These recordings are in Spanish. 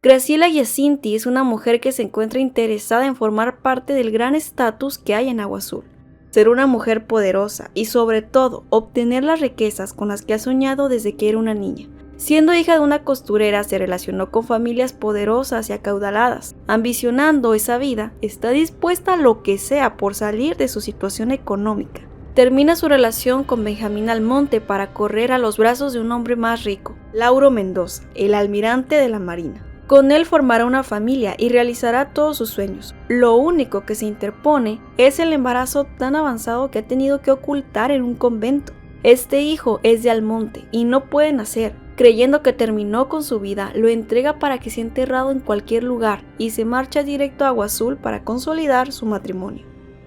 Graciela Giacinti es una mujer que se encuentra interesada en formar parte del gran estatus que hay en Agua Azul. Ser una mujer poderosa y sobre todo obtener las riquezas con las que ha soñado desde que era una niña. Siendo hija de una costurera, se relacionó con familias poderosas y acaudaladas. Ambicionando esa vida, está dispuesta a lo que sea por salir de su situación económica. Termina su relación con Benjamín Almonte para correr a los brazos de un hombre más rico, Lauro Mendoza, el almirante de la Marina. Con él formará una familia y realizará todos sus sueños. Lo único que se interpone es el embarazo tan avanzado que ha tenido que ocultar en un convento. Este hijo es de Almonte y no puede nacer. Creyendo que terminó con su vida, lo entrega para que sea enterrado en cualquier lugar y se marcha directo a Agua Azul para consolidar su matrimonio.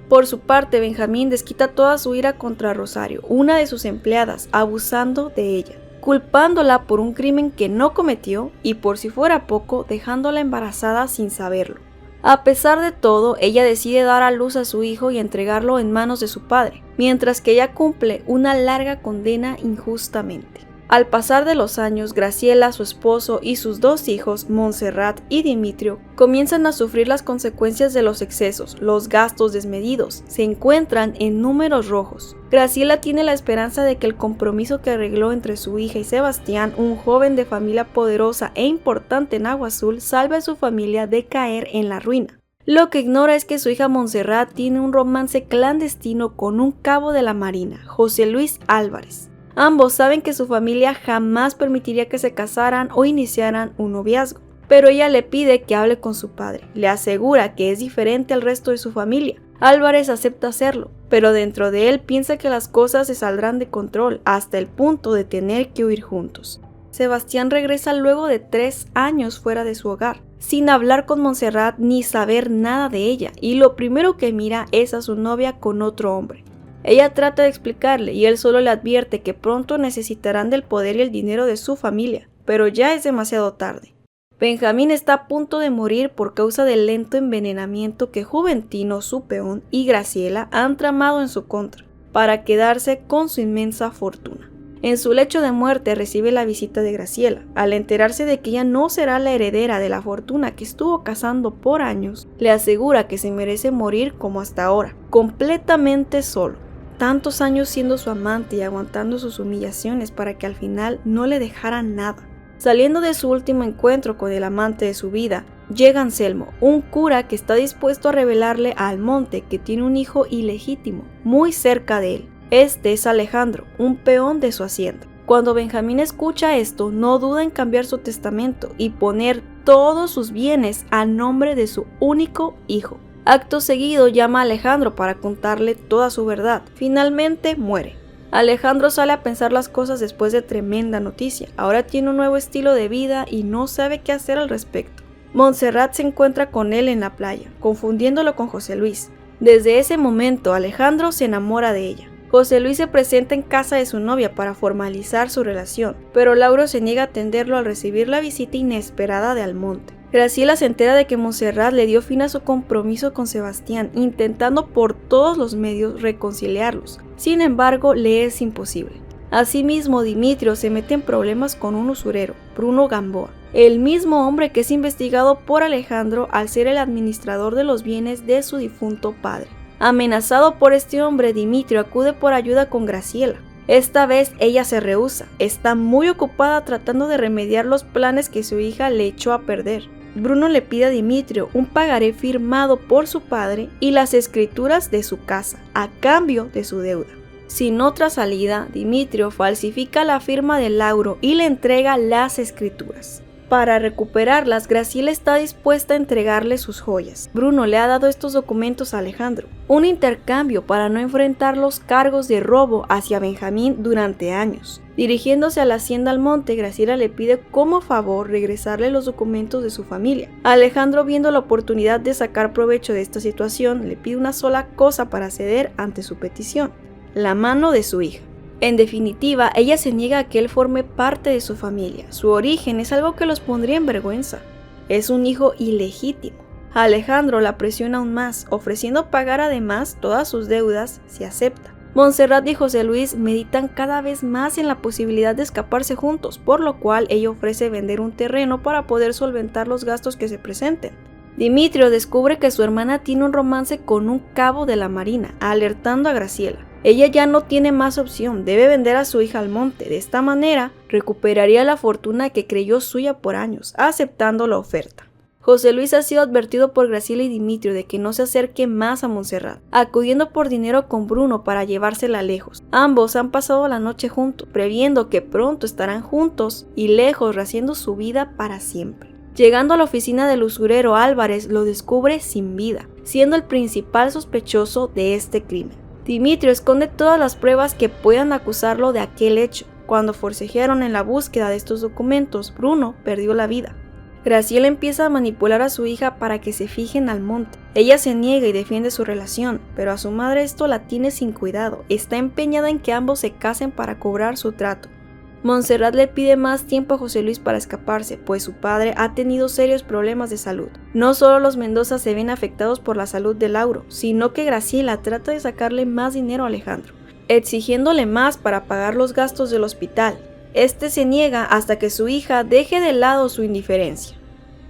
Por su parte, Benjamín desquita toda su ira contra Rosario, una de sus empleadas, abusando de ella, culpándola por un crimen que no cometió y, por si fuera poco, dejándola embarazada sin saberlo. A pesar de todo, ella decide dar a luz a su hijo y entregarlo en manos de su padre, mientras que ella cumple una larga condena injustamente. Al pasar de los años, Graciela, su esposo y sus dos hijos, Montserrat y Dimitrio, comienzan a sufrir las consecuencias de los excesos, los gastos desmedidos, se encuentran en números rojos. Graciela tiene la esperanza de que el compromiso que arregló entre su hija y Sebastián, un joven de familia poderosa e importante en Agua Azul, salve a su familia de caer en la ruina. Lo que ignora es que su hija Montserrat tiene un romance clandestino con un cabo de la Marina, José Luis Álvarez. Ambos saben que su familia jamás permitiría que se casaran o iniciaran un noviazgo, pero ella le pide que hable con su padre. Le asegura que es diferente al resto de su familia. Álvarez acepta hacerlo, pero dentro de él piensa que las cosas se saldrán de control hasta el punto de tener que huir juntos. Sebastián regresa luego de 3 años fuera de su hogar, sin hablar con Montserrat ni saber nada de ella, y lo primero que mira es a su novia con otro hombre. Ella trata de explicarle y él solo le advierte que pronto necesitarán del poder y el dinero de su familia, pero ya es demasiado tarde. Benjamín está a punto de morir por causa del lento envenenamiento que Juventino, su peón, y Graciela han tramado en su contra, para quedarse con su inmensa fortuna. En su lecho de muerte recibe la visita de Graciela. Al enterarse de que ella no será la heredera de la fortuna que estuvo cazando por años, le asegura que se merece morir como hasta ahora, completamente solo. Tantos años siendo su amante y aguantando sus humillaciones para que al final no le dejaran nada. Saliendo de su último encuentro con el amante de su vida, llega Anselmo, un cura que está dispuesto a revelarle a Almonte que tiene un hijo ilegítimo, muy cerca de él. Este es Alejandro, un peón de su hacienda. Cuando Benjamín escucha esto, no duda en cambiar su testamento y poner todos sus bienes a nombre de su único hijo. Acto seguido llama a Alejandro para contarle toda su verdad. Finalmente muere. Alejandro sale a pensar las cosas después de tremenda noticia. Ahora tiene un nuevo estilo de vida y no sabe qué hacer al respecto. Montserrat se encuentra con él en la playa, confundiéndolo con José Luis. Desde ese momento, Alejandro se enamora de ella. José Luis se presenta en casa de su novia para formalizar su relación, pero Lauro se niega a atenderlo al recibir la visita inesperada de Almonte. Graciela se entera de que Montserrat le dio fin a su compromiso con Sebastián, intentando por todos los medios reconciliarlos. Sin embargo, le es imposible. Asimismo, Dimitrio se mete en problemas con un usurero, Bruno Gamboa, el mismo hombre que es investigado por Alejandro al ser el administrador de los bienes de su difunto padre. Amenazado por este hombre, Dimitrio acude por ayuda con Graciela. Esta vez ella se rehúsa, está muy ocupada tratando de remediar los planes que su hija le echó a perder. Bruno le pide a Dimitrio un pagaré firmado por su padre y las escrituras de su casa, a cambio de su deuda. Sin otra salida, Dimitrio falsifica la firma de Lauro y le entrega las escrituras. Para recuperarlas, Graciela está dispuesta a entregarle sus joyas. Bruno le ha dado estos documentos a Alejandro, un intercambio para no enfrentar los cargos de robo hacia Benjamín durante años. Dirigiéndose a la hacienda Almonte, Graciela le pide como favor regresarle los documentos de su familia. Alejandro, viendo la oportunidad de sacar provecho de esta situación, le pide una sola cosa para ceder ante su petición: la mano de su hija. En definitiva, ella se niega a que él forme parte de su familia. Su origen es algo que los pondría en vergüenza. Es un hijo ilegítimo. Alejandro la presiona aún más, ofreciendo pagar además todas sus deudas si acepta. Montserrat y José Luis meditan cada vez más en la posibilidad de escaparse juntos, por lo cual ella ofrece vender un terreno para poder solventar los gastos que se presenten. Dimitrio descubre que su hermana tiene un romance con un cabo de la marina, alertando a Graciela. Ella ya no tiene más opción, debe vender a su hija al monte. De esta manera, recuperaría la fortuna que creyó suya por años, aceptando la oferta. José Luis ha sido advertido por Graciela y Dimitrio de que no se acerque más a Montserrat, acudiendo por dinero con Bruno para llevársela lejos. Ambos han pasado la noche juntos, previendo que pronto estarán juntos y lejos, rehaciendo su vida para siempre. Llegando a la oficina del usurero, Álvarez lo descubre sin vida, siendo el principal sospechoso de este crimen. Dimitrio esconde todas las pruebas que puedan acusarlo de aquel hecho. Cuando forcejearon en la búsqueda de estos documentos, Bruno perdió la vida. Graciela empieza a manipular a su hija para que se fije en Almonte. Ella se niega y defiende su relación, pero a su madre esto la tiene sin cuidado. Está empeñada en que ambos se casen para cobrar su trato. Montserrat le pide más tiempo a José Luis para escaparse, pues su padre ha tenido serios problemas de salud. No solo los Mendoza se ven afectados por la salud de Lauro, sino que Graciela trata de sacarle más dinero a Alejandro, exigiéndole más para pagar los gastos del hospital. Este se niega hasta que su hija deje de lado su indiferencia.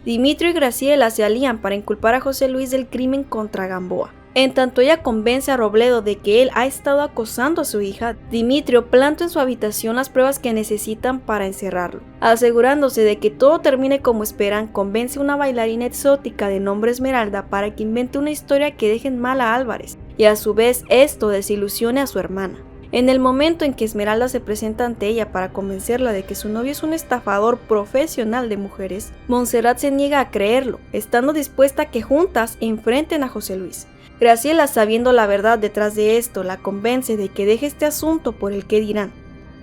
Dimitrio y Graciela se alían para inculpar a José Luis del crimen contra Gamboa. En tanto ella convence a Robledo de que él ha estado acosando a su hija, Dimitrio planta en su habitación las pruebas que necesitan para encerrarlo. Asegurándose de que todo termine como esperan, convence a una bailarina exótica de nombre Esmeralda para que invente una historia que deje en mal a Álvarez, y a su vez esto desilusione a su hermana. En el momento en que Esmeralda se presenta ante ella para convencerla de que su novio es un estafador profesional de mujeres, Montserrat se niega a creerlo, estando dispuesta a que juntas enfrenten a José Luis. Graciela, sabiendo la verdad detrás de esto, la convence de que deje este asunto por el qué dirán.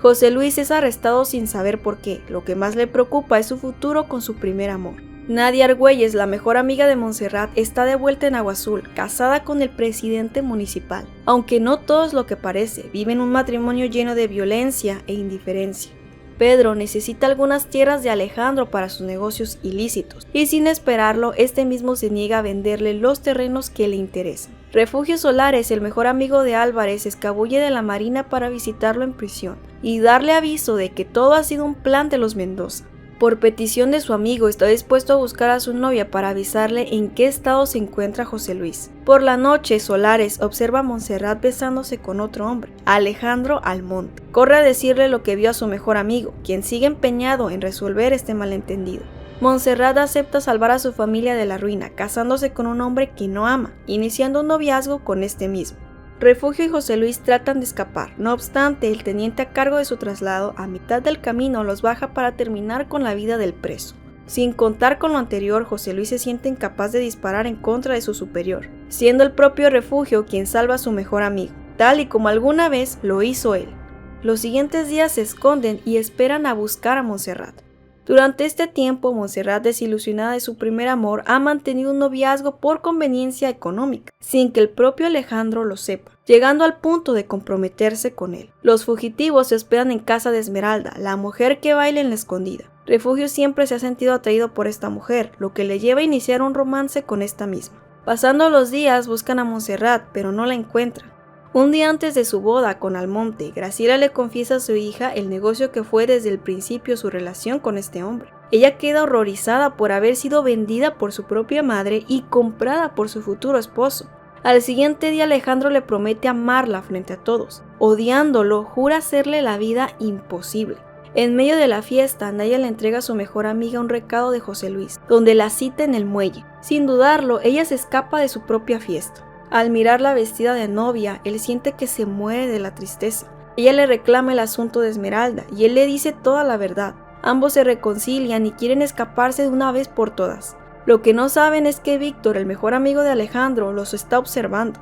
José Luis es arrestado sin saber por qué. Lo que más le preocupa es su futuro con su primer amor. Nadia Argüelles, la mejor amiga de Montserrat, está de vuelta en Agua Azul, casada con el presidente municipal. Aunque no todo es lo que parece, viven un matrimonio lleno de violencia e indiferencia. Pedro necesita algunas tierras de Alejandro para sus negocios ilícitos, y sin esperarlo, este mismo se niega a venderle los terrenos que le interesan. Refugio Solares, el mejor amigo de Álvarez, se escabulle de la marina para visitarlo en prisión y darle aviso de que todo ha sido un plan de los Mendoza. Por petición de su amigo, está dispuesto a buscar a su novia para avisarle en qué estado se encuentra José Luis. Por la noche, Solares observa a Montserrat besándose con otro hombre, Alejandro Almonte. Corre a decirle lo que vio a su mejor amigo, quien sigue empeñado en resolver este malentendido. Montserrat acepta salvar a su familia de la ruina, casándose con un hombre que no ama, iniciando un noviazgo con este mismo. Refugio y José Luis tratan de escapar, no obstante, el teniente a cargo de su traslado a mitad del camino los baja para terminar con la vida del preso. Sin contar con lo anterior, José Luis se siente incapaz de disparar en contra de su superior, siendo el propio Refugio quien salva a su mejor amigo, tal y como alguna vez lo hizo él. Los siguientes días se esconden y esperan a buscar a Montserrat. Durante este tiempo, Montserrat, desilusionada de su primer amor, ha mantenido un noviazgo por conveniencia económica, sin que el propio Alejandro lo sepa, llegando al punto de comprometerse con él. Los fugitivos se hospedan en casa de Esmeralda, la mujer que baila en la escondida. Refugio siempre se ha sentido atraído por esta mujer, lo que le lleva a iniciar un romance con esta misma. Pasando los días, buscan a Montserrat, pero no la encuentran. Un día antes de su boda con Almonte, Graciela le confiesa a su hija el negocio que fue desde el principio su relación con este hombre. Ella queda horrorizada por haber sido vendida por su propia madre y comprada por su futuro esposo. Al siguiente día, Alejandro le promete amarla frente a todos. Odiándolo, jura hacerle la vida imposible. En medio de la fiesta, Nadia le entrega a su mejor amiga un recado de José Luis, donde la cita en el muelle. Sin dudarlo, ella se escapa de su propia fiesta. Al mirarla vestida de novia, él siente que se muere de la tristeza. Ella le reclama el asunto de Esmeralda y él le dice toda la verdad. Ambos se reconcilian y quieren escaparse de una vez por todas. Lo que no saben es que Víctor, el mejor amigo de Alejandro, los está observando.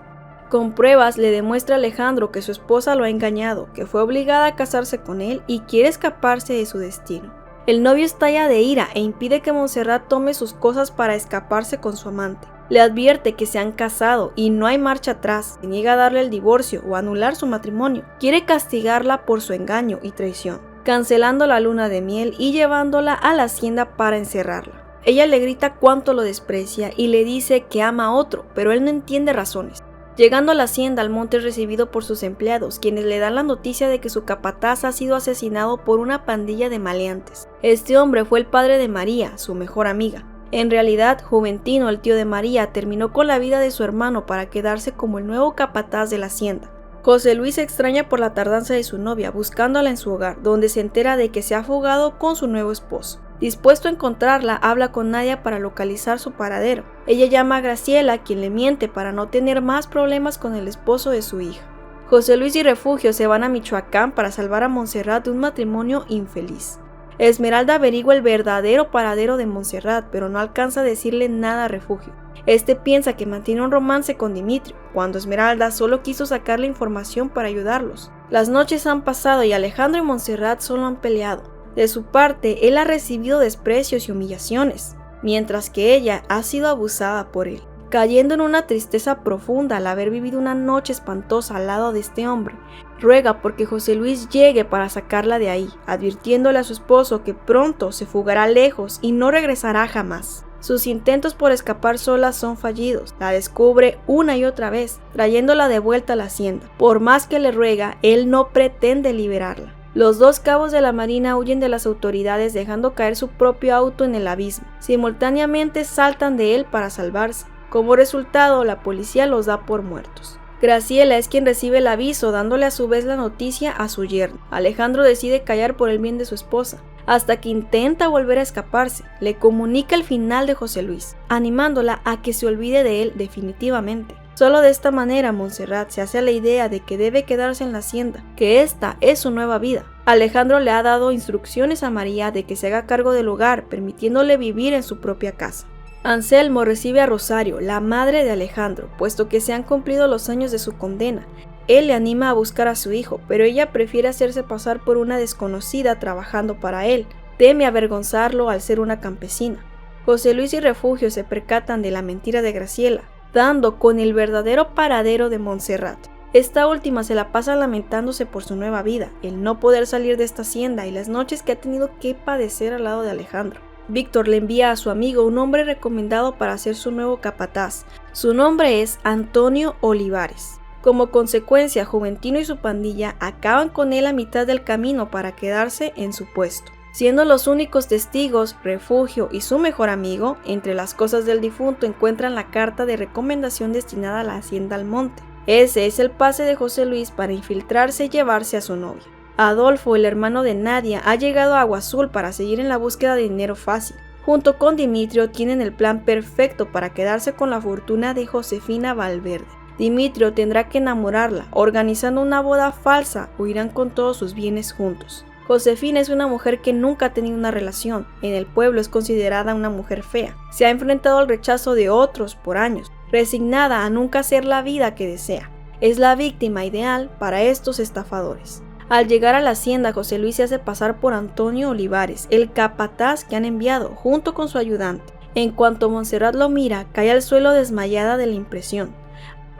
Con pruebas le demuestra a Alejandro que su esposa lo ha engañado, que fue obligada a casarse con él y quiere escaparse de su destino. El novio estalla de ira e impide que Montserrat tome sus cosas para escaparse con su amante. Le advierte que se han casado y no hay marcha atrás, se niega a darle el divorcio o anular su matrimonio. Quiere castigarla por su engaño y traición, cancelando la luna de miel y llevándola a la hacienda para encerrarla. Ella le grita cuánto lo desprecia y le dice que ama a otro, pero él no entiende razones. Llegando a la hacienda, Almonte es recibido por sus empleados, quienes le dan la noticia de que su capataz ha sido asesinado por una pandilla de maleantes. Este hombre fue el padre de María, su mejor amiga. En realidad, Juventino, el tío de María, terminó con la vida de su hermano para quedarse como el nuevo capataz de la hacienda. José Luis se extraña por la tardanza de su novia, buscándola en su hogar, donde se entera de que se ha fugado con su nuevo esposo. Dispuesto a encontrarla, habla con Nadia para localizar su paradero. Ella llama a Graciela, quien le miente para no tener más problemas con el esposo de su hija. José Luis y Refugio se van a Michoacán para salvar a Montserrat de un matrimonio infeliz. Esmeralda averigua el verdadero paradero de Montserrat, pero no alcanza a decirle nada a Refugio. Este piensa que mantiene un romance con Dimitrio, cuando Esmeralda solo quiso sacarle información para ayudarlos. Las noches han pasado y Alejandro y Montserrat solo han peleado. De su parte, él ha recibido desprecios y humillaciones, mientras que ella ha sido abusada por él. Cayendo en una tristeza profunda al haber vivido una noche espantosa al lado de este hombre, ruega porque José Luis llegue para sacarla de ahí, advirtiéndole a su esposo que pronto se fugará lejos y no regresará jamás. Sus intentos por escapar sola son fallidos, la descubre una y otra vez, trayéndola de vuelta a la hacienda. Por más que le ruega, él no pretende liberarla. Los dos cabos de la marina huyen de las autoridades dejando caer su propio auto en el abismo. Simultáneamente saltan de él para salvarse. Como resultado, la policía los da por muertos. Graciela es quien recibe el aviso, dándole a su vez la noticia a su yerno. Alejandro decide callar por el bien de su esposa, hasta que intenta volver a escaparse. Le comunica el final de José Luis, animándola a que se olvide de él definitivamente. Solo de esta manera Montserrat se hace a la idea de que debe quedarse en la hacienda, que esta es su nueva vida. Alejandro le ha dado instrucciones a María de que se haga cargo del hogar, permitiéndole vivir en su propia casa. Anselmo recibe a Rosario, la madre de Alejandro, puesto que se han cumplido los años de su condena. Él le anima a buscar a su hijo, pero ella prefiere hacerse pasar por una desconocida trabajando para él. Teme avergonzarlo al ser una campesina. José Luis y Refugio se percatan de la mentira de Graciela, dando con el verdadero paradero de Montserrat. Esta última se la pasa lamentándose por su nueva vida, el no poder salir de esta hacienda y las noches que ha tenido que padecer al lado de Alejandro. Víctor le envía a su amigo un hombre recomendado para ser su nuevo capataz. Su nombre es Antonio Olivares. Como consecuencia, Juventino y su pandilla acaban con él a mitad del camino para quedarse en su puesto. Siendo los únicos testigos, Refugio y su mejor amigo, entre las cosas del difunto encuentran la carta de recomendación destinada a la hacienda Almonte. Ese es el pase de José Luis para infiltrarse y llevarse a su novia. Adolfo, el hermano de Nadia, ha llegado a Agua Azul para seguir en la búsqueda de dinero fácil. Junto con Dimitrio tienen el plan perfecto para quedarse con la fortuna de Josefina Valverde. Dimitrio tendrá que enamorarla, organizando una boda falsa o irán con todos sus bienes juntos. Josefina es una mujer que nunca ha tenido una relación. En el pueblo es considerada una mujer fea. Se ha enfrentado al rechazo de otros por años, resignada a nunca hacer la vida que desea. Es la víctima ideal para estos estafadores. Al llegar a la hacienda, José Luis se hace pasar por Antonio Olivares, el capataz que han enviado, junto con su ayudante. En cuanto Montserrat lo mira, cae al suelo desmayada de la impresión.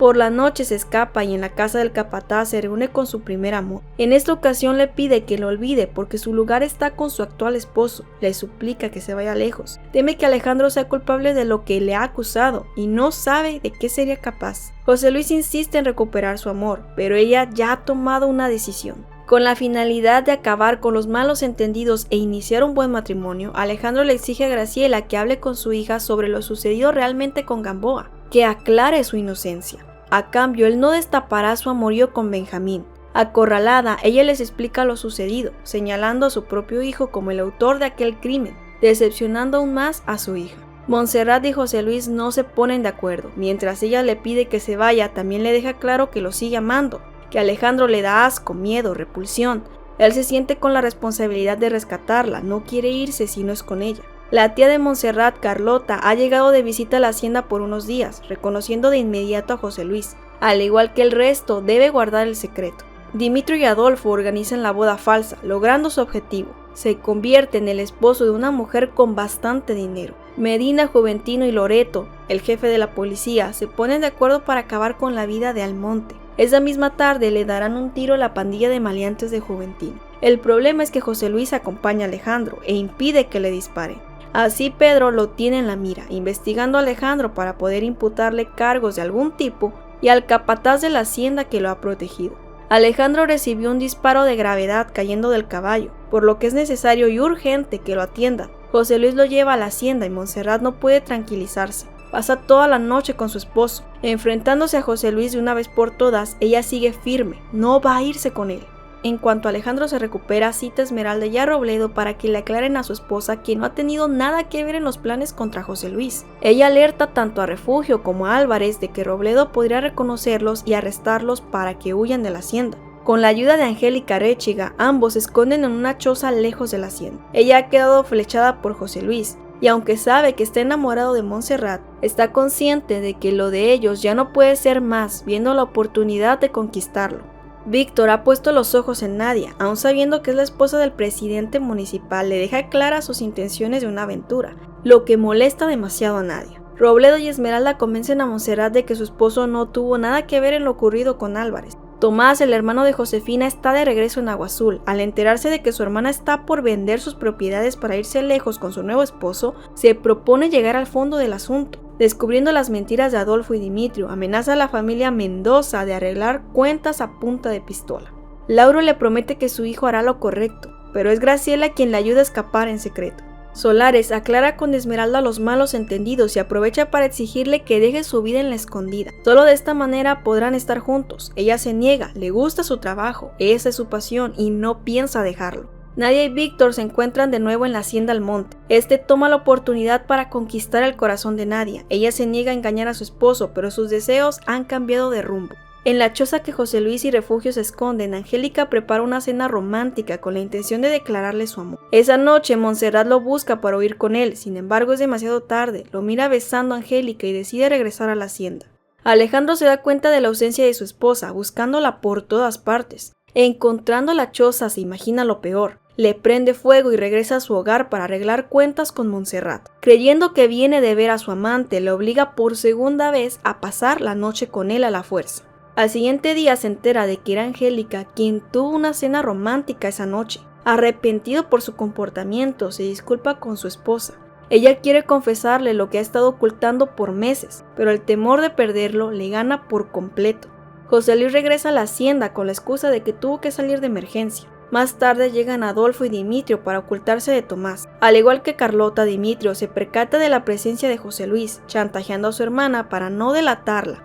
Por la noche se escapa y en la casa del capataz se reúne con su primer amor. En esta ocasión le pide que lo olvide porque su lugar está con su actual esposo. Le suplica que se vaya lejos. Teme que Alejandro sea culpable de lo que le ha acusado y no sabe de qué sería capaz. José Luis insiste en recuperar su amor, pero ella ya ha tomado una decisión. Con la finalidad de acabar con los malos entendidos e iniciar un buen matrimonio, Alejandro le exige a Graciela que hable con su hija sobre lo sucedido realmente con Gamboa, que aclare su inocencia. A cambio, él no destapará su amorío con Benjamín. Acorralada, ella les explica lo sucedido, señalando a su propio hijo como el autor de aquel crimen, decepcionando aún más a su hija. Montserrat y José Luis no se ponen de acuerdo. Mientras ella le pide que se vaya, también le deja claro que lo sigue amando, que Alejandro le da asco, miedo, repulsión. Él se siente con la responsabilidad de rescatarla, no quiere irse si no es con ella. La tía de Montserrat, Carlota, ha llegado de visita a la hacienda por unos días, reconociendo de inmediato a José Luis. Al igual que el resto, debe guardar el secreto. Dimitrio y Adolfo organizan la boda falsa, logrando su objetivo. Se convierte en el esposo de una mujer con bastante dinero. Medina, Juventino y Loreto, el jefe de la policía, se ponen de acuerdo para acabar con la vida de Almonte. Esa misma tarde le darán un tiro a la pandilla de maleantes de Juventino. El problema es que José Luis acompaña a Alejandro e impide que le disparen. Así Pedro lo tiene en la mira, investigando a Alejandro para poder imputarle cargos de algún tipo y al capataz de la hacienda que lo ha protegido. Alejandro recibió un disparo de gravedad cayendo del caballo, por lo que es necesario y urgente que lo atiendan. José Luis lo lleva a la hacienda y Montserrat no puede tranquilizarse. Pasa toda la noche con su esposo. Enfrentándose a José Luis de una vez por todas, ella sigue firme, no va a irse con él. En cuanto Alejandro se recupera, cita a Esmeralda y a Robledo para que le aclaren a su esposa que no ha tenido nada que ver en los planes contra José Luis. Ella alerta tanto a Refugio como a Álvarez de que Robledo podría reconocerlos y arrestarlos para que huyan de la hacienda. Con la ayuda de Angélica Aréchiga, ambos se esconden en una choza lejos de la hacienda. Ella ha quedado flechada por José Luis, y aunque sabe que está enamorado de Montserrat, está consciente de que lo de ellos ya no puede ser más, viendo la oportunidad de conquistarlo. Víctor ha puesto los ojos en Nadia, aun sabiendo que es la esposa del presidente municipal, le deja claras sus intenciones de una aventura, lo que molesta demasiado a Nadia. Robledo y Esmeralda convencen a Montserrat de que su esposo no tuvo nada que ver en lo ocurrido con Álvarez. Tomás, el hermano de Josefina, está de regreso en Agua Azul. Al enterarse de que su hermana está por vender sus propiedades para irse lejos con su nuevo esposo, se propone llegar al fondo del asunto. Descubriendo las mentiras de Adolfo y Dimitrio, amenaza a la familia Mendoza de arreglar cuentas a punta de pistola. Lauro le promete que su hijo hará lo correcto, pero es Graciela quien le ayuda a escapar en secreto. Solares aclara con Esmeralda los malos entendidos y aprovecha para exigirle que deje su vida en la escondida. Solo de esta manera podrán estar juntos. Ella se niega, le gusta su trabajo, esa es su pasión y no piensa dejarlo. Nadia y Víctor se encuentran de nuevo en la hacienda Almonte. Este toma la oportunidad para conquistar el corazón de Nadia. Ella se niega a engañar a su esposo, pero sus deseos han cambiado de rumbo. En la choza que José Luis y Refugio se esconden, Angélica prepara una cena romántica con la intención de declararle su amor. Esa noche Montserrat lo busca para huir con él, sin embargo es demasiado tarde, lo mira besando a Angélica y decide regresar a la hacienda. Alejandro se da cuenta de la ausencia de su esposa, buscándola por todas partes. Encontrando la choza se imagina lo peor. Le prende fuego y regresa a su hogar para arreglar cuentas con Montserrat. Creyendo que viene de ver a su amante, le obliga por segunda vez a pasar la noche con él a la fuerza. Al siguiente día se entera de que era Angélica quien tuvo una cena romántica esa noche. Arrepentido por su comportamiento, se disculpa con su esposa. Ella quiere confesarle lo que ha estado ocultando por meses, pero el temor de perderlo le gana por completo. José Luis regresa a la hacienda con la excusa de que tuvo que salir de emergencia. Más tarde llegan Adolfo y Dimitrio para ocultarse de Tomás. Al igual que Carlota, Dimitrio se percata de la presencia de José Luis, chantajeando a su hermana para no delatarla.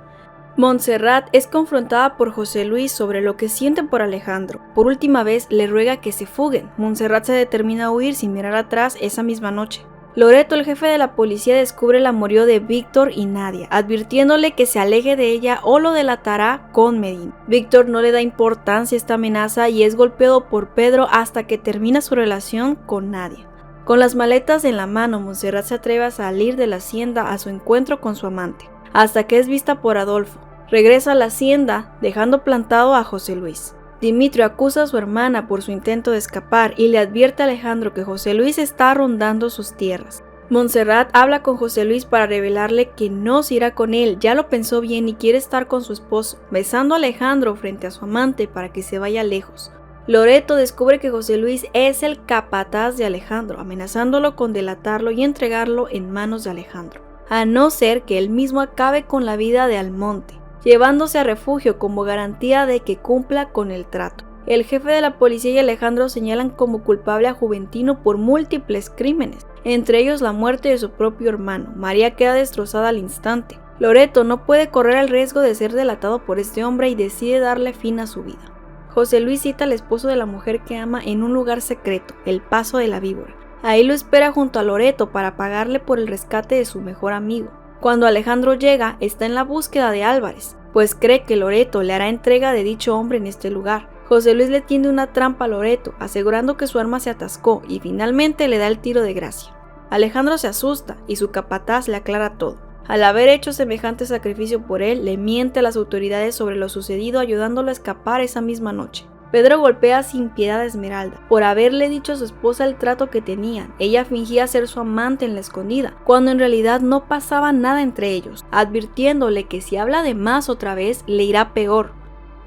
Montserrat es confrontada por José Luis sobre lo que siente por Alejandro. Por última vez le ruega que se fuguen. Montserrat se determina a huir sin mirar atrás esa misma noche. Loreto, el jefe de la policía, descubre el amorío de Víctor y Nadia, advirtiéndole que se aleje de ella o lo delatará con Medina. Víctor no le da importancia a esta amenaza y es golpeado por Pedro hasta que termina su relación con Nadia. Con las maletas en la mano, Montserrat se atreve a salir de la hacienda a su encuentro con su amante, hasta que es vista por Adolfo. Regresa a la hacienda, dejando plantado a José Luis. Dimitrio acusa a su hermana por su intento de escapar y le advierte a Alejandro que José Luis está rondando sus tierras. Montserrat habla con José Luis para revelarle que no se irá con él, ya lo pensó bien y quiere estar con su esposo, besando a Alejandro frente a su amante para que se vaya lejos. Loreto descubre que José Luis es el capataz de Alejandro, amenazándolo con delatarlo y entregarlo en manos de Alejandro, a no ser que él mismo acabe con la vida de Almonte, llevándose a Refugio como garantía de que cumpla con el trato. El jefe de la policía y Alejandro señalan como culpable a Juventino por múltiples crímenes, entre ellos la muerte de su propio hermano. María queda destrozada al instante. Loreto no puede correr el riesgo de ser delatado por este hombre y decide darle fin a su vida. José Luis cita al esposo de la mujer que ama en un lugar secreto, el Paso de la Víbora. Ahí lo espera junto a Loreto para pagarle por el rescate de su mejor amigo. Cuando Alejandro llega, está en la búsqueda de Álvarez, pues cree que Loreto le hará entrega de dicho hombre en este lugar. José Luis le tiende una trampa a Loreto, asegurando que su arma se atascó y finalmente le da el tiro de gracia. Alejandro se asusta y su capataz le aclara todo. Al haber hecho semejante sacrificio por él, le miente a las autoridades sobre lo sucedido, ayudándolo a escapar esa misma noche. Pedro golpea sin piedad a Esmeralda por haberle dicho a su esposa el trato que tenían. Ella fingía ser su amante en la escondida, cuando en realidad no pasaba nada entre ellos, advirtiéndole que si habla de más otra vez, le irá peor.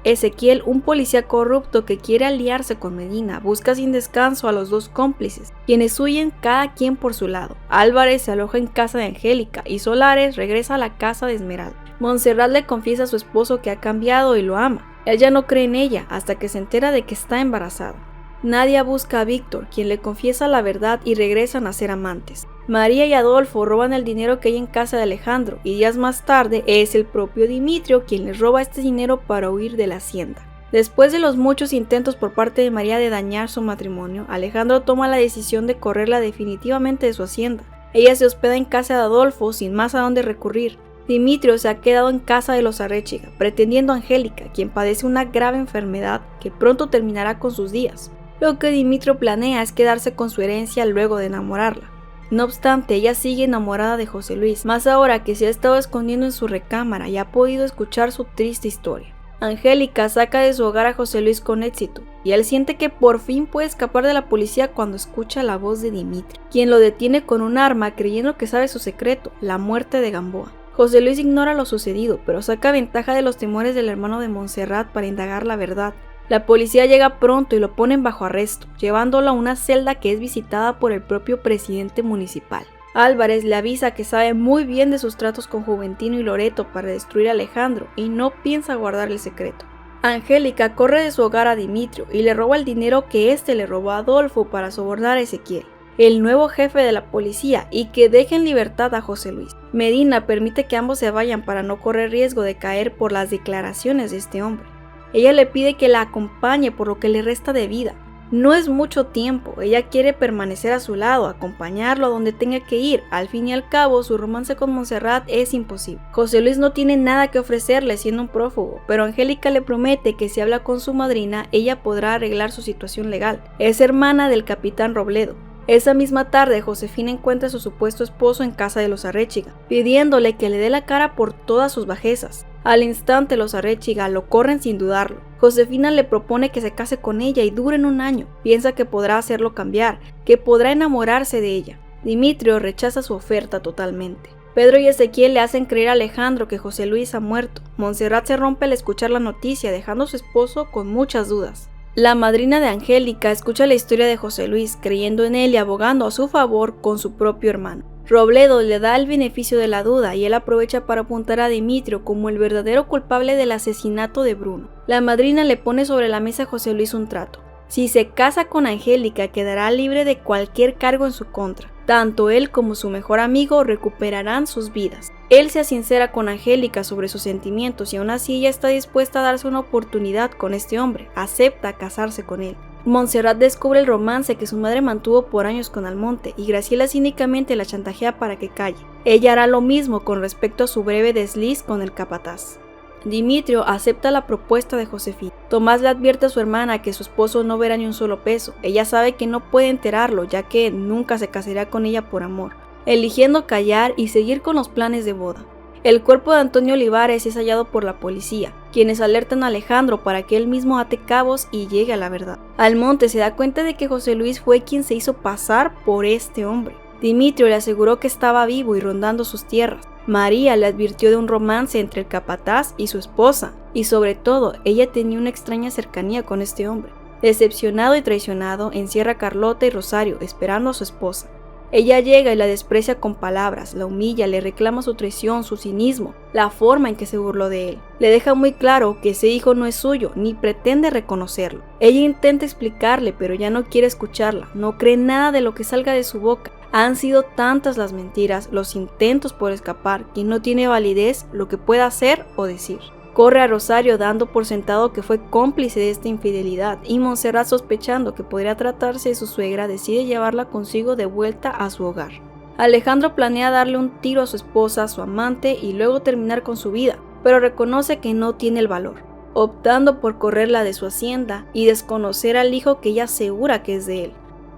Ezequiel, un policía corrupto que quiere aliarse con Medina, busca sin descanso a los dos cómplices, quienes huyen cada quien por su lado. Álvarez se aloja en casa de Angélica y Solares regresa a la casa de Esmeralda. Montserrat le confiesa a su esposo que ha cambiado y lo ama. Él ya no cree en ella hasta que se entera de que está embarazada. Nadia busca a Víctor, quien le confiesa la verdad y regresan a ser amantes. María y Adolfo roban el dinero que hay en casa de Alejandro y días más tarde es el propio Dimitrio quien les roba este dinero para huir de la hacienda. Después de los muchos intentos por parte de María de dañar su matrimonio, Alejandro toma la decisión de correrla definitivamente de su hacienda. Ella se hospeda en casa de Adolfo sin más a dónde recurrir. Dimitrio se ha quedado en casa de los Arechiga, pretendiendo a Angélica, quien padece una grave enfermedad que pronto terminará con sus días. Lo que Dimitrio planea es quedarse con su herencia luego de enamorarla. No obstante, ella sigue enamorada de José Luis, más ahora que se ha estado escondiendo en su recámara y ha podido escuchar su triste historia. Angélica saca de su hogar a José Luis con éxito, y él siente que por fin puede escapar de la policía cuando escucha la voz de Dimitrio, quien lo detiene con un arma creyendo que sabe su secreto, la muerte de Gamboa. José Luis ignora lo sucedido, pero saca ventaja de los temores del hermano de Montserrat para indagar la verdad. La policía llega pronto y lo ponen bajo arresto, llevándolo a una celda que es visitada por el propio presidente municipal. Álvarez le avisa que sabe muy bien de sus tratos con Juventino y Loreto para destruir a Alejandro y no piensa guardar el secreto. Angélica corre de su hogar a Dimitrio y le roba el dinero que éste le robó a Adolfo para sobornar a Ezequiel, el nuevo jefe de la policía, y que deje en libertad a José Luis. Medina permite que ambos se vayan para no correr riesgo de caer por las declaraciones de este hombre. Ella le pide que la acompañe por lo que le resta de vida. No es mucho tiempo, ella quiere permanecer a su lado, acompañarlo a donde tenga que ir. Al fin y al cabo, su romance con Montserrat es imposible. José Luis no tiene nada que ofrecerle siendo un prófugo, pero Angélica le promete que si habla con su madrina, ella podrá arreglar su situación legal. Es hermana del capitán Robledo. Esa misma tarde, Josefina encuentra a su supuesto esposo en casa de los Arechiga, pidiéndole que le dé la cara por todas sus bajezas. Al instante los Arechiga lo corren sin dudarlo. Josefina le propone que se case con ella y duren un año. Piensa que podrá hacerlo cambiar, que podrá enamorarse de ella. Dimitrio rechaza su oferta totalmente. Pedro y Ezequiel le hacen creer a Alejandro que José Luis ha muerto. Montserrat se rompe al escuchar la noticia, dejando a su esposo con muchas dudas. La madrina de Angélica escucha la historia de José Luis, creyendo en él y abogando a su favor con su propio hermano. Robledo le da el beneficio de la duda y él aprovecha para apuntar a Dimitrio como el verdadero culpable del asesinato de Bruno. La madrina le pone sobre la mesa a José Luis un trato. Si se casa con Angélica, quedará libre de cualquier cargo en su contra. Tanto él como su mejor amigo recuperarán sus vidas. Él se sincera con Angélica sobre sus sentimientos y aún así ella está dispuesta a darse una oportunidad con este hombre. Acepta casarse con él. Montserrat descubre el romance que su madre mantuvo por años con Almonte y Graciela cínicamente la chantajea para que calle. Ella hará lo mismo con respecto a su breve desliz con el capataz. Dimitrio acepta la propuesta de Josefina. Tomás le advierte a su hermana que su esposo no verá ni un solo peso. Ella sabe que no puede enterarlo, ya que nunca se casaría con ella por amor, eligiendo callar y seguir con los planes de boda. El cuerpo de Antonio Olivares es hallado por la policía, quienes alertan a Alejandro para que él mismo ate cabos y llegue a la verdad. Almonte se da cuenta de que José Luis fue quien se hizo pasar por este hombre. Dimitrio le aseguró que estaba vivo y rondando sus tierras. María le advirtió de un romance entre el capataz y su esposa, y sobre todo, ella tenía una extraña cercanía con este hombre. Decepcionado y traicionado, encierra a Carlota y Rosario, esperando a su esposa. Ella llega y la desprecia con palabras, la humilla, le reclama su traición, su cinismo, la forma en que se burló de él. Le deja muy claro que ese hijo no es suyo, ni pretende reconocerlo. Ella intenta explicarle, pero ya no quiere escucharla, no cree nada de lo que salga de su boca. Han sido tantas las mentiras, los intentos por escapar, que no tiene validez lo que pueda hacer o decir. Corre a Rosario dando por sentado que fue cómplice de esta infidelidad y Montserrat, sospechando que podría tratarse de su suegra, decide llevarla consigo de vuelta a su hogar. Alejandro planea darle un tiro a su esposa, a su amante y luego terminar con su vida, pero reconoce que no tiene el valor, optando por correrla de su hacienda y desconocer al hijo que ella asegura que es de él.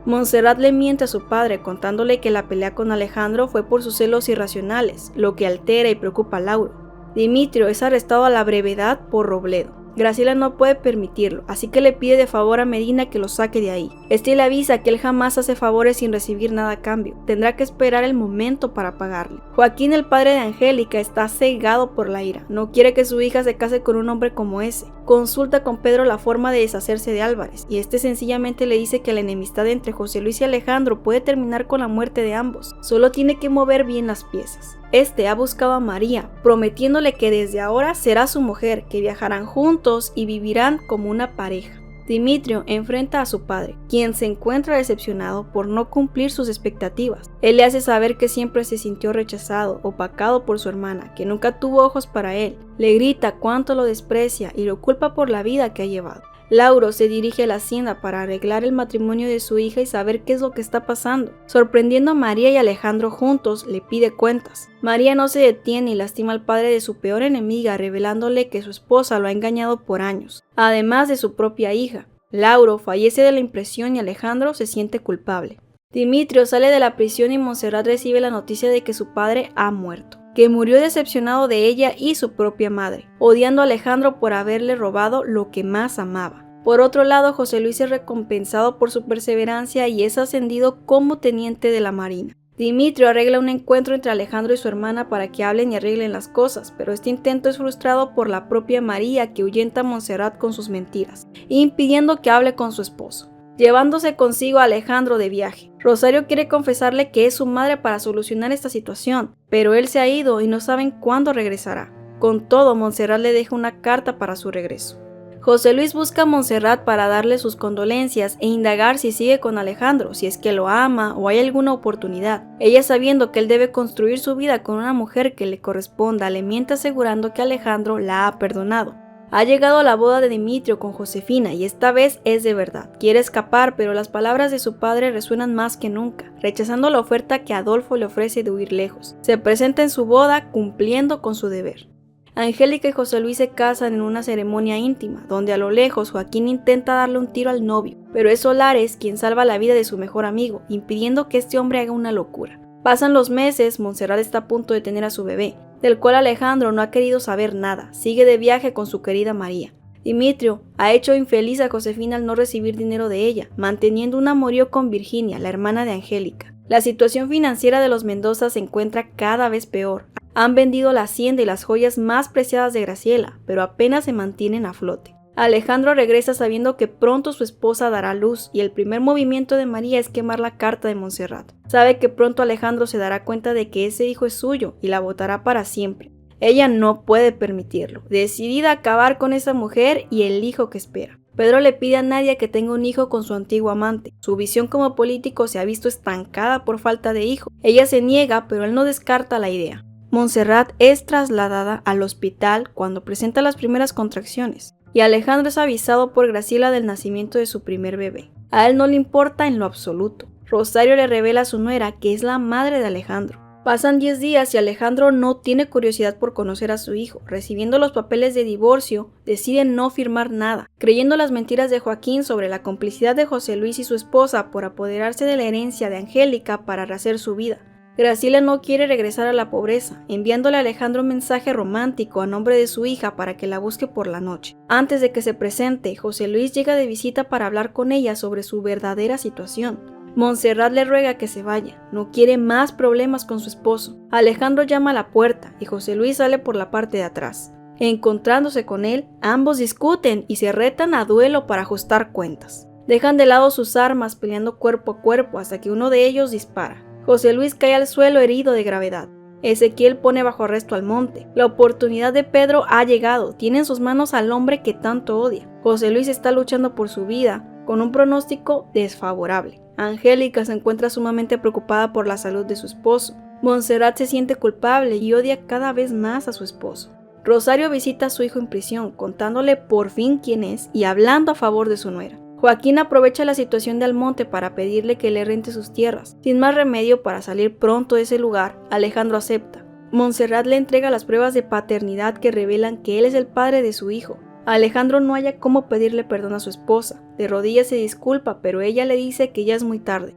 Montserrat le miente a su padre contándole que la pelea con Alejandro fue por sus celos irracionales, lo que altera y preocupa a Lauro. Dimitrio es arrestado a la brevedad por Robledo. Graciela no puede permitirlo, así que le pide de favor a Medina que lo saque de ahí. Este le avisa que él jamás hace favores sin recibir nada a cambio, tendrá que esperar el momento para pagarle. Joaquín, el padre de Angélica, está cegado por la ira, no quiere que su hija se case con un hombre como ese. consulta con Pedro la forma de deshacerse de Álvarez, y este sencillamente le dice que la enemistad entre José Luis y Alejandro puede terminar con la muerte de ambos, solo tiene que mover bien las piezas. Este ha buscado a María, prometiéndole que desde ahora será su mujer, que viajarán juntos y vivirán como una pareja. Dimitrio enfrenta a su padre, quien se encuentra decepcionado por no cumplir sus expectativas. Él le hace saber que siempre se sintió rechazado, opacado por su hermana, que nunca tuvo ojos para él. Le grita cuánto lo desprecia y lo culpa por la vida que ha llevado. Lauro se dirige a la hacienda para arreglar el matrimonio de su hija y saber qué es lo que está pasando. Sorprendiendo a María y Alejandro juntos, le pide cuentas. María no se detiene y lastima al padre de su peor enemiga, revelándole que su esposa lo ha engañado por años, además de su propia hija. Lauro fallece de la impresión y Alejandro se siente culpable. Dimitrio sale de la prisión y Montserrat recibe la noticia de que su padre ha muerto, que murió decepcionado de ella y su propia madre, odiando a Alejandro por haberle robado lo que más amaba. Por otro lado, José Luis es recompensado por su perseverancia y es ascendido como teniente de la Marina. Dimitrio arregla un encuentro entre Alejandro y su hermana para que hablen y arreglen las cosas, pero este intento es frustrado por la propia María, que ahuyenta a Montserrat con sus mentiras, impidiendo que hable con su esposo, llevándose consigo a Alejandro de viaje. Rosario quiere confesarle que es su madre para solucionar esta situación, pero él se ha ido y no saben cuándo regresará. Con todo, Montserrat le deja una carta para su regreso. José Luis busca a Montserrat para darle sus condolencias e indagar si sigue con Alejandro, si es que lo ama o hay alguna oportunidad. Ella, sabiendo que él debe construir su vida con una mujer que le corresponda, le miente asegurando que Alejandro la ha perdonado. Ha llegado a la boda de Dimitrio con Josefina y esta vez es de verdad. Quiere escapar, pero las palabras de su padre resuenan más que nunca, rechazando la oferta que Adolfo le ofrece de huir lejos. Se presenta en su boda cumpliendo con su deber. Angélica y José Luis se casan en una ceremonia íntima, donde a lo lejos Joaquín intenta darle un tiro al novio, pero es Solares quien salva la vida de su mejor amigo, impidiendo que este hombre haga una locura. Pasan los meses, Montserrat está a punto de tener a su bebé, del cual Alejandro no ha querido saber nada, sigue de viaje con su querida María. Dimitrio ha hecho infeliz a Josefina al no recibir dinero de ella, manteniendo un amorío con Virginia, la hermana de Angélica. La situación financiera de los Mendoza se encuentra cada vez peor. Han vendido la hacienda y las joyas más preciadas de Graciela, pero apenas se mantienen a flote. Alejandro regresa sabiendo que pronto su esposa dará a luz y el primer movimiento de María es quemar la carta de Montserrat. Sabe que pronto Alejandro se dará cuenta de que ese hijo es suyo y la botará para siempre. Ella no puede permitirlo, decidida a acabar con esa mujer y el hijo que espera. Pedro le pide a Nadia que tenga un hijo con su antiguo amante. Su visión como político se ha visto estancada por falta de hijo. Ella se niega, pero él no descarta la idea. Montserrat es trasladada al hospital cuando presenta las primeras contracciones, y Alejandro es avisado por Graciela del nacimiento de su primer bebé. A él no le importa en lo absoluto. Rosario le revela a su nuera que es la madre de Alejandro. Pasan 10 días y Alejandro no tiene curiosidad por conocer a su hijo. Recibiendo los papeles de divorcio, decide no firmar nada, creyendo las mentiras de Joaquín sobre la complicidad de José Luis y su esposa por apoderarse de la herencia de Angélica para rehacer su vida. Graciela no quiere regresar a la pobreza, enviándole a Alejandro un mensaje romántico a nombre de su hija para que la busque por la noche. Antes de que se presente, José Luis llega de visita para hablar con ella sobre su verdadera situación. Montserrat le ruega que se vaya, no quiere más problemas con su esposo. Alejandro llama a la puerta y José Luis sale por la parte de atrás. Encontrándose con él, ambos discuten y se retan a duelo para ajustar cuentas. Dejan de lado sus armas peleando cuerpo a cuerpo hasta que uno de ellos dispara. José Luis cae al suelo herido de gravedad. Ezequiel pone bajo arresto al monte. La oportunidad de Pedro ha llegado, tiene en sus manos al hombre que tanto odia. José Luis está luchando por su vida, con un pronóstico desfavorable. Angélica se encuentra sumamente preocupada por la salud de su esposo. Montserrat se siente culpable y odia cada vez más a su esposo. Rosario visita a su hijo en prisión, contándole por fin quién es y hablando a favor de su nuera. Joaquín aprovecha la situación de Almonte para pedirle que le rente sus tierras. Sin más remedio para salir pronto de ese lugar, Alejandro acepta. Montserrat le entrega las pruebas de paternidad que revelan que él es el padre de su hijo. Alejandro no halla cómo pedirle perdón a su esposa. De rodillas se disculpa, pero ella le dice que ya es muy tarde.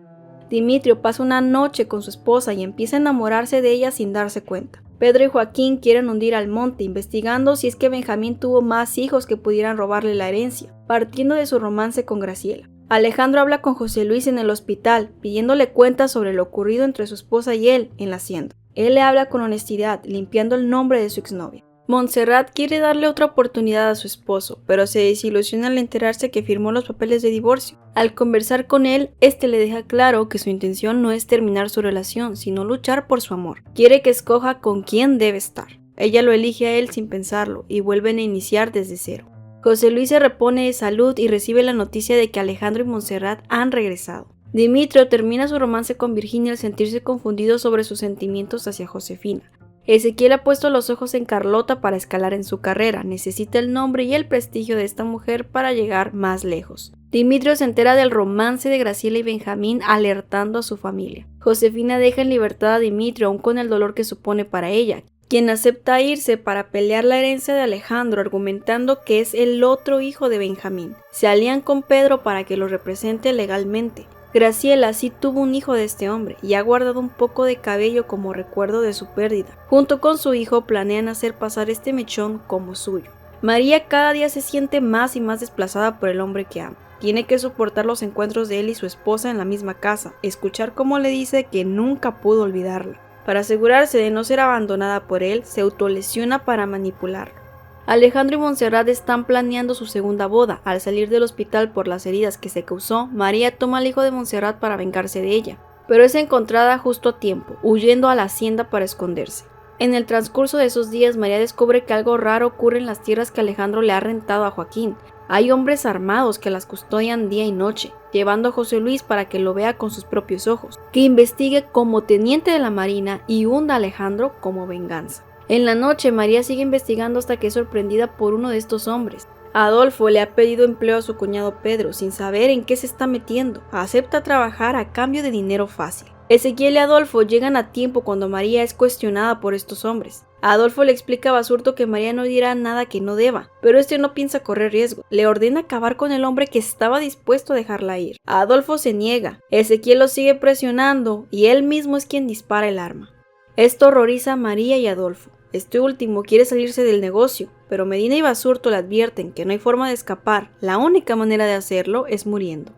Dimitrio pasa una noche con su esposa y empieza a enamorarse de ella sin darse cuenta. Pedro y Joaquín quieren hundir a Almonte, investigando si es que Benjamín tuvo más hijos que pudieran robarle la herencia, partiendo de su romance con Graciela. Alejandro habla con José Luis en el hospital, pidiéndole cuentas sobre lo ocurrido entre su esposa y él en la hacienda. Él le habla con honestidad, limpiando el nombre de su exnovia. Montserrat quiere darle otra oportunidad a su esposo, pero se desilusiona al enterarse que firmó los papeles de divorcio. Al conversar con él, este le deja claro que su intención no es terminar su relación, sino luchar por su amor. Quiere que escoja con quién debe estar. Ella lo elige a él sin pensarlo y vuelven a iniciar desde cero. José Luis se repone de salud y recibe la noticia de que Alejandro y Montserrat han regresado. Dimitrio termina su romance con Virginia al sentirse confundido sobre sus sentimientos hacia Josefina. Ezequiel ha puesto los ojos en Carlota para escalar en su carrera, necesita el nombre y el prestigio de esta mujer para llegar más lejos. Dimitrio se entera del romance de Graciela y Benjamín, alertando a su familia. Josefina deja en libertad a Dimitrio aún con el dolor que supone para ella, quien acepta irse para pelear la herencia de Alejandro, argumentando que es el otro hijo de Benjamín. Se alían con Pedro para que lo represente legalmente. Graciela sí tuvo un hijo de este hombre y ha guardado un poco de cabello como recuerdo de su pérdida. Junto con su hijo planean hacer pasar este mechón como suyo. María cada día se siente más y más desplazada por el hombre que ama. Tiene que soportar los encuentros de él y su esposa en la misma casa, escuchar cómo le dice que nunca pudo olvidarla. Para asegurarse de no ser abandonada por él, se autolesiona para manipularlo. Alejandro y Montserrat están planeando su segunda boda. Al salir del hospital por las heridas que se causó, María toma al hijo de Montserrat para vengarse de ella, pero es encontrada justo a tiempo, huyendo a la hacienda para esconderse. En el transcurso de esos días, María descubre que algo raro ocurre en las tierras que Alejandro le ha rentado a Joaquín. Hay hombres armados que las custodian día y noche, llevando a José Luis para que lo vea con sus propios ojos, que investigue como teniente de la Marina y hunda a Alejandro como venganza. En la noche, María sigue investigando hasta que es sorprendida por uno de estos hombres. Adolfo le ha pedido empleo a su cuñado Pedro, sin saber en qué se está metiendo. Acepta trabajar a cambio de dinero fácil. Ezequiel y Adolfo llegan a tiempo cuando María es cuestionada por estos hombres. Adolfo le explica a Basurto que María no dirá nada que no deba, pero este no piensa correr riesgo. Le ordena acabar con el hombre que estaba dispuesto a dejarla ir. Adolfo se niega. Ezequiel lo sigue presionando y él mismo es quien dispara el arma. Esto horroriza a María y Adolfo. Este último quiere salirse del negocio, pero Medina y Basurto le advierten que no hay forma de escapar, la única manera de hacerlo es muriendo.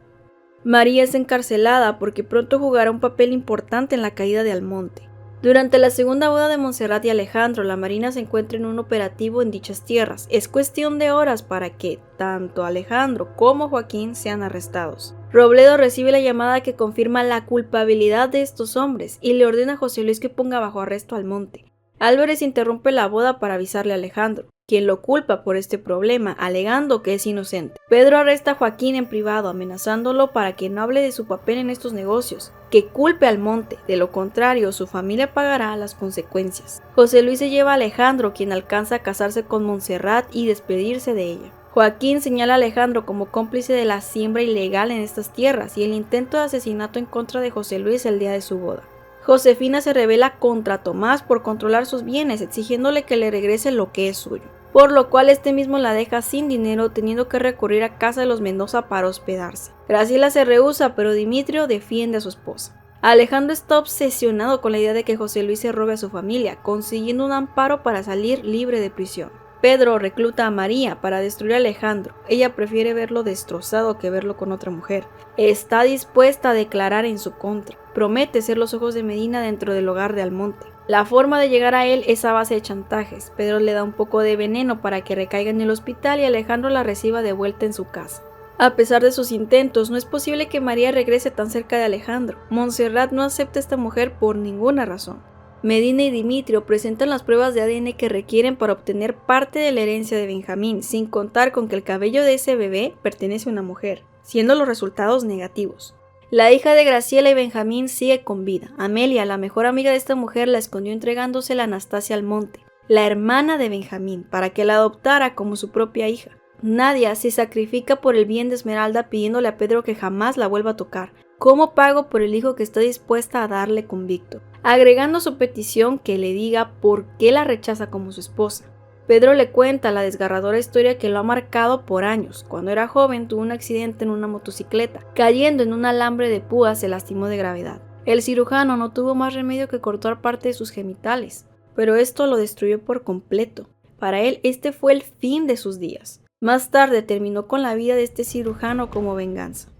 María es encarcelada porque pronto jugará un papel importante en la caída de Almonte. Durante la segunda boda de Montserrat y Alejandro, la Marina se encuentra en un operativo en dichas tierras. Es cuestión de horas para que tanto Alejandro como Joaquín sean arrestados. Robledo recibe la llamada que confirma la culpabilidad de estos hombres y le ordena a José Luis que ponga bajo arresto a Almonte. Álvarez interrumpe la boda para avisarle a Alejandro, quien lo culpa por este problema, alegando que es inocente. Pedro arresta a Joaquín en privado, amenazándolo para que no hable de su papel en estos negocios, que culpe a Almonte, de lo contrario su familia pagará las consecuencias. José Luis se lleva a Alejandro, quien alcanza a casarse con Montserrat y despedirse de ella. Joaquín señala a Alejandro como cómplice de la siembra ilegal en estas tierras y el intento de asesinato en contra de José Luis el día de su boda. Josefina se rebela contra Tomás por controlar sus bienes, exigiéndole que le regrese lo que es suyo, por lo cual este mismo la deja sin dinero, teniendo que recurrir a casa de los Mendoza para hospedarse. Graciela se rehúsa, pero Dimitrio defiende a su esposa. Alejandro está obsesionado con la idea de que José Luis se robe a su familia, consiguiendo un amparo para salir libre de prisión. Pedro recluta a María para destruir a Alejandro. Ella prefiere verlo destrozado que verlo con otra mujer. Está dispuesta a declarar en su contra. Promete ser los ojos de Medina dentro del hogar de Almonte. La forma de llegar a él es a base de chantajes. Pedro le da un poco de veneno para que recaiga en el hospital y Alejandro la reciba de vuelta en su casa. A pesar de sus intentos, no es posible que María regrese tan cerca de Alejandro. Montserrat no acepta a esta mujer por ninguna razón. Medina y Dimitrio presentan las pruebas de ADN que requieren para obtener parte de la herencia de Benjamín, sin contar con que el cabello de ese bebé pertenece a una mujer, siendo los resultados negativos. La hija de Graciela y Benjamín sigue con vida. Amelia, la mejor amiga de esta mujer, la escondió entregándosela a Anastasia Almonte, la hermana de Benjamín, para que la adoptara como su propia hija. Nadia se sacrifica por el bien de Esmeralda pidiéndole a Pedro que jamás la vuelva a tocar, como pago por el hijo que está dispuesta a darle con Víctor, agregando su petición que le diga por qué la rechaza como su esposa. Pedro le cuenta la desgarradora historia que lo ha marcado por años. Cuando era joven tuvo un accidente en una motocicleta, cayendo en un alambre de púas se lastimó de gravedad. El cirujano no tuvo más remedio que cortar parte de sus genitales, pero esto lo destruyó por completo. Para él este fue el fin de sus días. Más tarde terminó con la vida de este cirujano como venganza.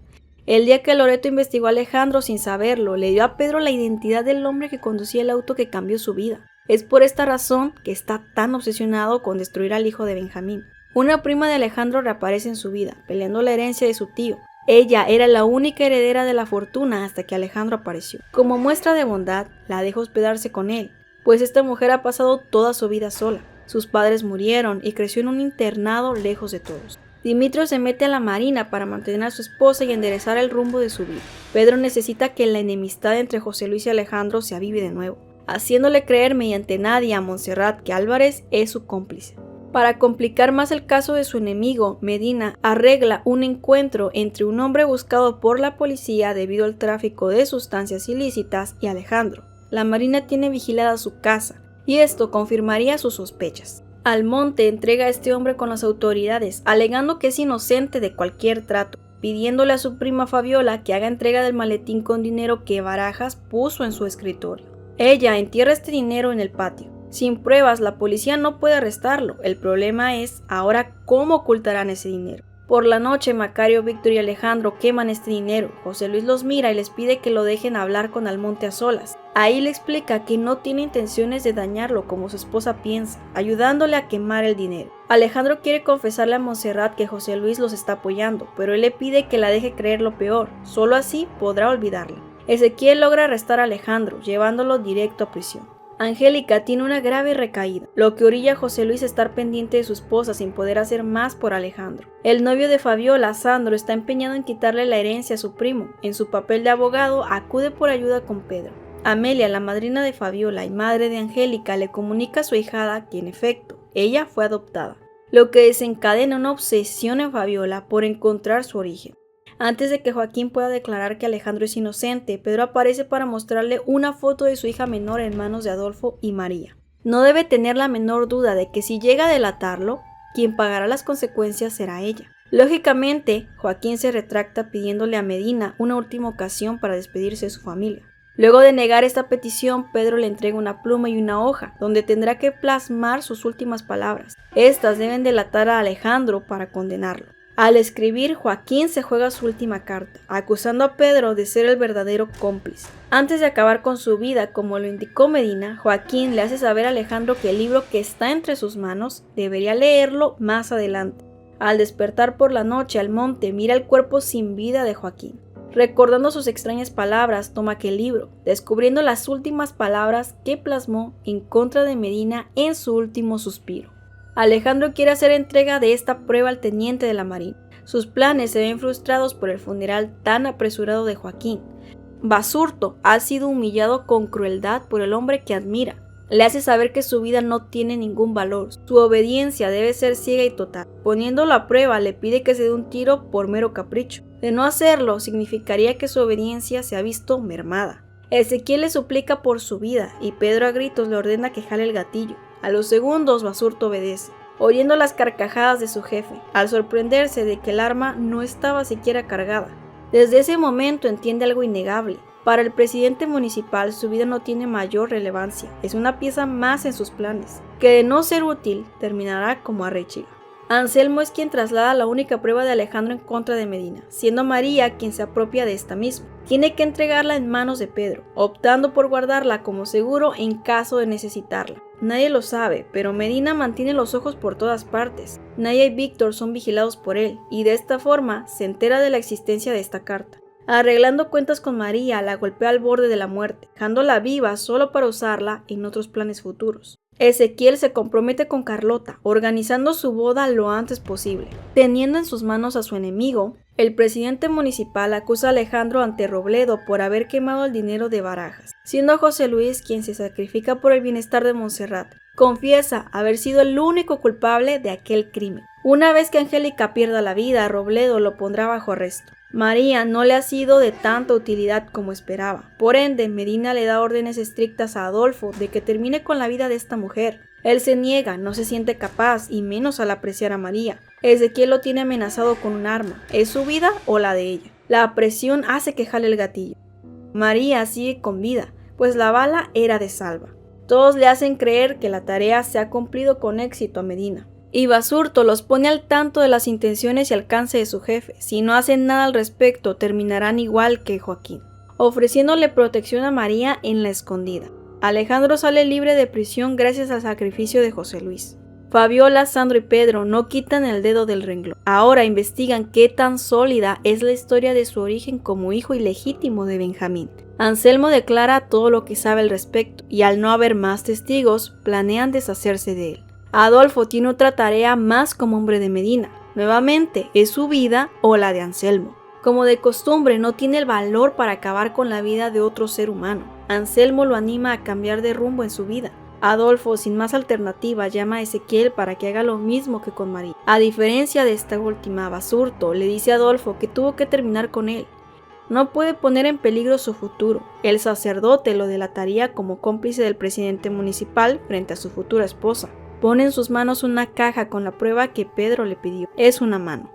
El día que Loreto investigó a Alejandro sin saberlo, le dio a Pedro la identidad del hombre que conducía el auto que cambió su vida. Es por esta razón que está tan obsesionado con destruir al hijo de Benjamín. Una prima de Alejandro reaparece en su vida, peleando la herencia de su tío. Ella era la única heredera de la fortuna hasta que Alejandro apareció. Como muestra de bondad, la deja hospedarse con él, pues esta mujer ha pasado toda su vida sola. Sus padres murieron y creció en un internado lejos de todos. Dimitrio se mete a la marina para mantener a su esposa y enderezar el rumbo de su vida. Pedro necesita que la enemistad entre José Luis y Alejandro se avive de nuevo, haciéndole creer mediante Nadia a Montserrat que Álvarez es su cómplice. Para complicar más el caso de su enemigo, Medina arregla un encuentro entre un hombre buscado por la policía debido al tráfico de sustancias ilícitas y Alejandro. La marina tiene vigilada su casa, y esto confirmaría sus sospechas. Almonte entrega a este hombre con las autoridades, alegando que es inocente de cualquier trato, pidiéndole a su prima Fabiola que haga entrega del maletín con dinero que Barajas puso en su escritorio. Ella entierra este dinero en el patio. Sin pruebas, la policía no puede arrestarlo. El problema es ahora cómo ocultarán ese dinero. Por la noche, Macario, Víctor y Alejandro queman este dinero. José Luis los mira y les pide que lo dejen hablar con Almonte a solas. Ahí le explica que no tiene intenciones de dañarlo como su esposa piensa, ayudándole a quemar el dinero. Alejandro quiere confesarle a Montserrat que José Luis los está apoyando, pero él le pide que la deje creer lo peor. Solo así podrá olvidarle. Ezequiel logra arrestar a Alejandro, llevándolo directo a prisión. Angélica tiene una grave recaída, lo que orilla a José Luis a estar pendiente de su esposa sin poder hacer más por Alejandro. El novio de Fabiola, Sandro, está empeñado en quitarle la herencia a su primo. En su papel de abogado, acude por ayuda con Pedro. Amelia, la madrina de Fabiola y madre de Angélica, le comunica a su ahijada que en efecto, ella fue adoptada, lo que desencadena una obsesión en Fabiola por encontrar su origen. Antes de que Joaquín pueda declarar que Alejandro es inocente, Pedro aparece para mostrarle una foto de su hija menor en manos de Adolfo y María. No debe tener la menor duda de que si llega a delatarlo, quien pagará las consecuencias será ella. Lógicamente, Joaquín se retracta pidiéndole a Medina una última ocasión para despedirse de su familia. Luego de negar esta petición, Pedro le entrega una pluma y una hoja, donde tendrá que plasmar sus últimas palabras. Estas deben delatar a Alejandro para condenarlo. Al escribir, Joaquín se juega su última carta, acusando a Pedro de ser el verdadero cómplice. Antes de acabar con su vida, como lo indicó Medina, Joaquín le hace saber a Alejandro que el libro que está entre sus manos debería leerlo más adelante. Al despertar por la noche, Almonte mira el cuerpo sin vida de Joaquín. Recordando sus extrañas palabras, toma aquel libro, descubriendo las últimas palabras que plasmó en contra de Medina en su último suspiro. Alejandro quiere hacer entrega de esta prueba al teniente de la Marina. Sus planes se ven frustrados por el funeral tan apresurado de Joaquín. Basurto ha sido humillado con crueldad por el hombre que admira. Le hace saber que su vida no tiene ningún valor. Su obediencia debe ser ciega y total. Poniéndolo a prueba, le pide que se dé un tiro por mero capricho. De no hacerlo, significaría que su obediencia se ha visto mermada. Ezequiel le suplica por su vida y Pedro a gritos le ordena que jale el gatillo. A los segundos, Basurto obedece, oyendo las carcajadas de su jefe, al sorprenderse de que el arma no estaba siquiera cargada. Desde ese momento entiende algo innegable. Para el presidente municipal, su vida no tiene mayor relevancia, es una pieza más en sus planes, que de no ser útil, terminará como arrechiga. Anselmo es quien traslada la única prueba de Alejandro en contra de Medina, siendo María quien se apropia de esta misma. Tiene que entregarla en manos de Pedro, optando por guardarla como seguro en caso de necesitarla. Nadie lo sabe, pero Medina mantiene los ojos por todas partes. Nadia y Víctor son vigilados por él, y de esta forma se entera de la existencia de esta carta. Arreglando cuentas con María, la golpea al borde de la muerte, dejándola viva solo para usarla en otros planes futuros. Ezequiel se compromete con Carlota, organizando su boda lo antes posible. Teniendo en sus manos a su enemigo, el presidente municipal acusa a Alejandro ante Robledo por haber quemado el dinero de Barajas, siendo José Luis quien se sacrifica por el bienestar de Montserrat. Confiesa haber sido el único culpable de aquel crimen. Una vez que Angélica pierda la vida, Robledo lo pondrá bajo arresto. María no le ha sido de tanta utilidad como esperaba. Por ende, Medina le da órdenes estrictas a Adolfo de que termine con la vida de esta mujer. Él se niega, no se siente capaz, y menos al apreciar a María. Ezequiel lo tiene amenazado con un arma. ¿Es su vida o la de ella? La presión hace que jale el gatillo. María sigue con vida, pues la bala era de salva. Todos le hacen creer que la tarea se ha cumplido con éxito a Medina. Y Basurto los pone al tanto de las intenciones y alcance de su jefe. Si no hacen nada al respecto, terminarán igual que Joaquín, ofreciéndole protección a María en la escondida. Alejandro sale libre de prisión gracias al sacrificio de José Luis. Fabiola, Sandro y Pedro no quitan el dedo del renglón. Ahora investigan qué tan sólida es la historia de su origen como hijo ilegítimo de Benjamín. Anselmo declara todo lo que sabe al respecto y al no haber más testigos, planean deshacerse de él. Adolfo tiene otra tarea más como hombre de Medina. Nuevamente, es su vida o la de Anselmo. Como de costumbre, no tiene el valor para acabar con la vida de otro ser humano. Anselmo lo anima a cambiar de rumbo en su vida. Adolfo, sin más alternativa, llama a Ezequiel para que haga lo mismo que con María. A diferencia de esta última, Basurto le dice a Adolfo que tuvo que terminar con él. No puede poner en peligro su futuro. El sacerdote lo delataría como cómplice del presidente municipal frente a su futura esposa. Pone en sus manos una caja con la prueba que Pedro le pidió. Es una mano.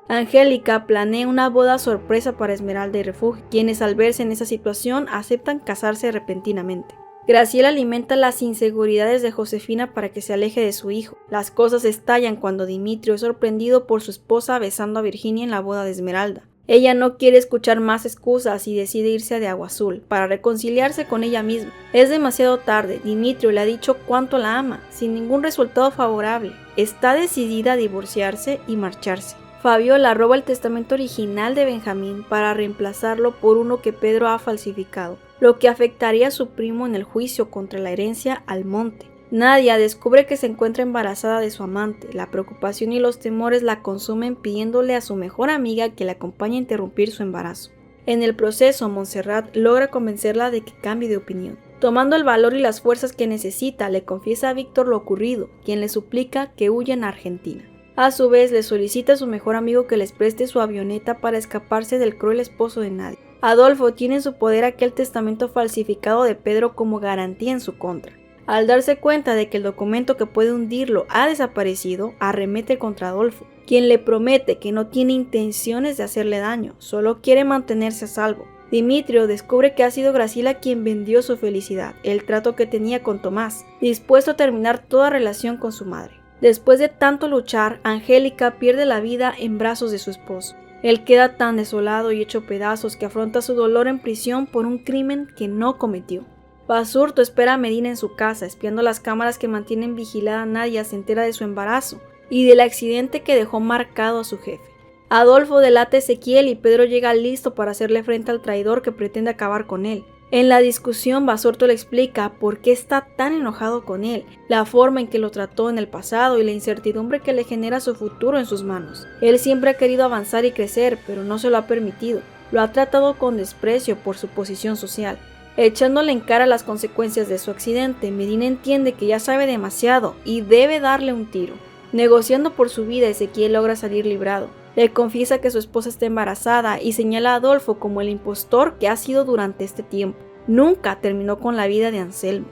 Angélica planea una boda sorpresa para Esmeralda y Refugio, quienes al verse en esa situación aceptan casarse repentinamente. Graciela alimenta las inseguridades de Josefina para que se aleje de su hijo. Las cosas estallan cuando Dimitrio es sorprendido por su esposa besando a Virginia en la boda de Esmeralda. Ella no quiere escuchar más excusas y decide irse de Agua Azul para reconciliarse con ella misma. Es demasiado tarde, Dimitrio le ha dicho cuánto la ama, sin ningún resultado favorable. Está decidida a divorciarse y marcharse. Fabiola roba el testamento original de Benjamín para reemplazarlo por uno que Pedro ha falsificado, lo que afectaría a su primo en el juicio contra la herencia Almonte. Nadia descubre que se encuentra embarazada de su amante. La preocupación y los temores la consumen pidiéndole a su mejor amiga que la acompañe a interrumpir su embarazo. En el proceso, Montserrat logra convencerla de que cambie de opinión. Tomando el valor y las fuerzas que necesita, le confiesa a Víctor lo ocurrido, quien le suplica que huyan a Argentina. A su vez, le solicita a su mejor amigo que les preste su avioneta para escaparse del cruel esposo de Nadia. Adolfo tiene en su poder aquel testamento falsificado de Pedro como garantía en su contra. Al darse cuenta de que el documento que puede hundirlo ha desaparecido, arremete contra Adolfo, quien le promete que no tiene intenciones de hacerle daño, solo quiere mantenerse a salvo. Dimitrio descubre que ha sido Graciela quien vendió su felicidad, el trato que tenía con Tomás, dispuesto a terminar toda relación con su madre. Después de tanto luchar, Angélica pierde la vida en brazos de su esposo. Él queda tan desolado y hecho pedazos que afronta su dolor en prisión por un crimen que no cometió. Basurto espera a Medina en su casa, espiando las cámaras que mantienen vigilada a Nadia. Se entera de su embarazo y del accidente que dejó marcado a su jefe. Adolfo delata a Ezequiel y Pedro llega listo para hacerle frente al traidor que pretende acabar con él. En la discusión, Basurto le explica por qué está tan enojado con él, la forma en que lo trató en el pasado y la incertidumbre que le genera su futuro en sus manos. Él siempre ha querido avanzar y crecer, pero no se lo ha permitido. Lo ha tratado con desprecio por su posición social. Echándole en cara las consecuencias de su accidente, Medina entiende que ya sabe demasiado y debe darle un tiro. Negociando por su vida, Ezequiel logra salir librado. Le confiesa que su esposa está embarazada y señala a Adolfo como el impostor que ha sido durante este tiempo. Nunca terminó con la vida de Anselmo.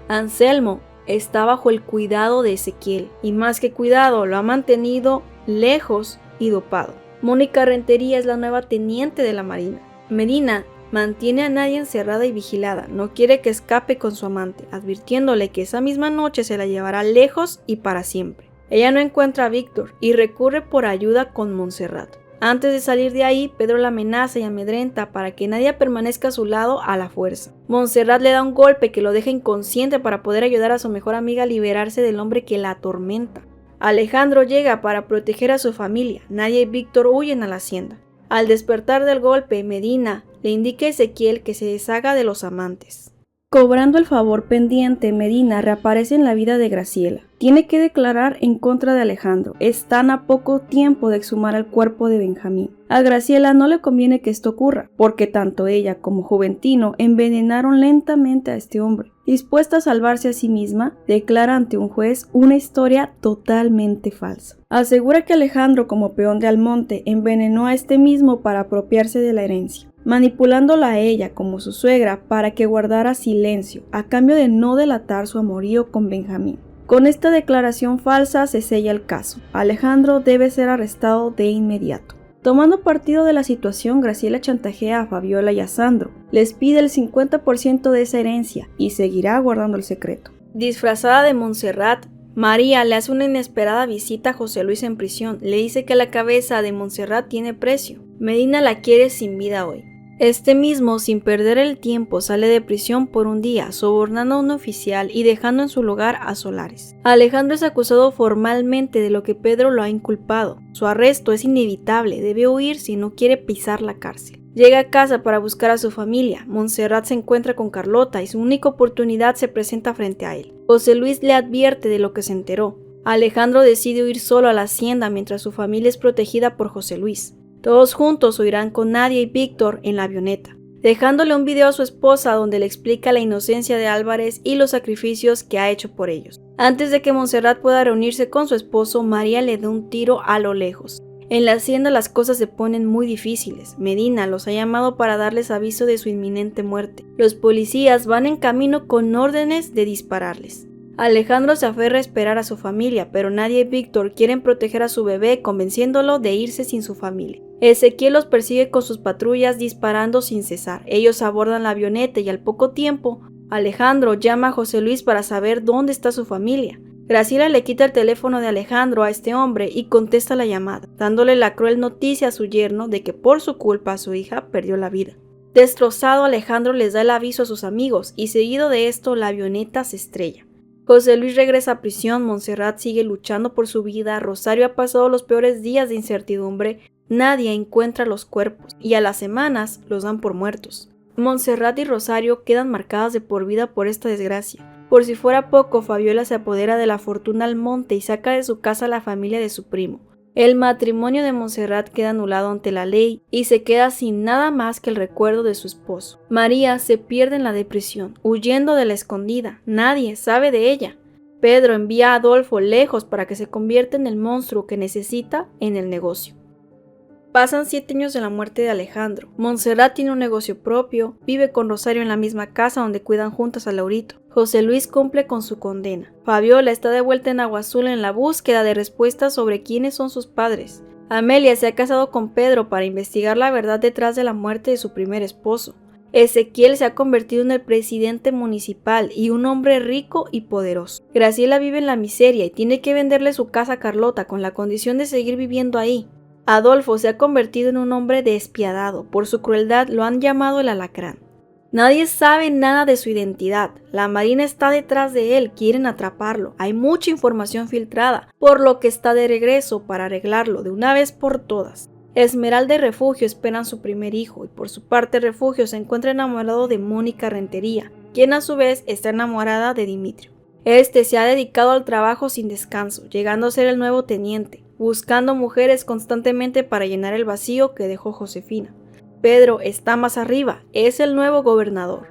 Anselmo está bajo el cuidado de Ezequiel y más que cuidado lo ha mantenido lejos y dopado. Mónica Rentería es la nueva teniente de la Marina. Medina mantiene a Nadia encerrada y vigilada, no quiere que escape con su amante, advirtiéndole que esa misma noche se la llevará lejos y para siempre. Ella no encuentra a Víctor y recurre por ayuda con Montserrat. Antes de salir de ahí, Pedro la amenaza y amedrenta para que Nadia permanezca a su lado a la fuerza. Montserrat le da un golpe que lo deja inconsciente para poder ayudar a su mejor amiga a liberarse del hombre que la atormenta. Alejandro llega para proteger a su familia. Nadia y Víctor huyen a la hacienda. Al despertar del golpe, Medina le indica a Ezequiel que se deshaga de los amantes. Cobrando el favor pendiente, Medina reaparece en la vida de Graciela. Tiene que declarar en contra de Alejandro. Están a poco tiempo de exhumar el cuerpo de Benjamín. A Graciela no le conviene que esto ocurra, porque tanto ella como Juventino envenenaron lentamente a este hombre. Dispuesta a salvarse a sí misma, declara ante un juez una historia totalmente falsa. Asegura que Alejandro, como peón de Almonte, envenenó a este mismo para apropiarse de la herencia, manipulándola a ella como su suegra para que guardara silencio, a cambio de no delatar su amorío con Benjamín. Con esta declaración falsa se sella el caso. Alejandro debe ser arrestado de inmediato. Tomando partido de la situación, Graciela chantajea a Fabiola y a Sandro. Les pide el 50% de esa herencia y seguirá guardando el secreto. Disfrazada de Montserrat, María le hace una inesperada visita a José Luis en prisión. Le dice que la cabeza de Montserrat tiene precio. Medina la quiere sin vida hoy. Este mismo, sin perder el tiempo, sale de prisión por un día, sobornando a un oficial y dejando en su lugar a Solares. Alejandro es acusado formalmente de lo que Pedro lo ha inculpado. Su arresto es inevitable, debe huir si no quiere pisar la cárcel. Llega a casa para buscar a su familia. Montserrat se encuentra con Carlota y su única oportunidad se presenta frente a él. José Luis le advierte de lo que se enteró. Alejandro decide huir solo a la hacienda mientras su familia es protegida por José Luis. Todos juntos huirán con Nadia y Víctor en la avioneta, dejándole un video a su esposa donde le explica la inocencia de Álvarez y los sacrificios que ha hecho por ellos. Antes de que Montserrat pueda reunirse con su esposo, María le da un tiro a lo lejos. En la hacienda las cosas se ponen muy difíciles. Medina los ha llamado para darles aviso de su inminente muerte. Los policías van en camino con órdenes de dispararles. Alejandro se aferra a esperar a su familia, pero Nadia y Víctor quieren proteger a su bebé, convenciéndolo de irse sin su familia. Ezequiel los persigue con sus patrullas disparando sin cesar. Ellos abordan la avioneta y al poco tiempo, Alejandro llama a José Luis para saber dónde está su familia. Graciela le quita el teléfono de Alejandro a este hombre y contesta la llamada, dándole la cruel noticia a su yerno de que por su culpa su hija perdió la vida. Destrozado, Alejandro les da el aviso a sus amigos y seguido de esto la avioneta se estrella. José Luis regresa a prisión, Montserrat sigue luchando por su vida, Rosario ha pasado los peores días de incertidumbre, Nadia encuentra los cuerpos y a las semanas los dan por muertos. Montserrat y Rosario quedan marcadas de por vida por esta desgracia. Por si fuera poco, Fabiola se apodera de la fortuna Almonte y saca de su casa a la familia de su primo. El matrimonio de Montserrat queda anulado ante la ley y se queda sin nada más que el recuerdo de su esposo. María se pierde en la depresión, huyendo de la escondida. Nadie sabe de ella. Pedro envía a Adolfo lejos para que se convierta en el monstruo que necesita en el negocio. Pasan 7 años de la muerte de Alejandro. Montserrat tiene un negocio propio, vive con Rosario en la misma casa donde cuidan juntos a Laurito. José Luis cumple con su condena. Fabiola está de vuelta en Agua Azul en la búsqueda de respuestas sobre quiénes son sus padres. Amelia se ha casado con Pedro para investigar la verdad detrás de la muerte de su primer esposo. Ezequiel se ha convertido en el presidente municipal y un hombre rico y poderoso. Graciela vive en la miseria y tiene que venderle su casa a Carlota con la condición de seguir viviendo ahí. Adolfo se ha convertido en un hombre despiadado. Por su crueldad lo han llamado el alacrán. Nadie sabe nada de su identidad. La Marina está detrás de él, quieren atraparlo. Hay mucha información filtrada, por lo que está de regreso para arreglarlo de una vez por todas. Esmeralda y Refugio esperan su primer hijo y por su parte Refugio se encuentra enamorado de Mónica Rentería, quien a su vez está enamorada de Dimitrio. Este se ha dedicado al trabajo sin descanso, llegando a ser el nuevo teniente, buscando mujeres constantemente para llenar el vacío que dejó Josefina. Pedro está más arriba, es el nuevo gobernador.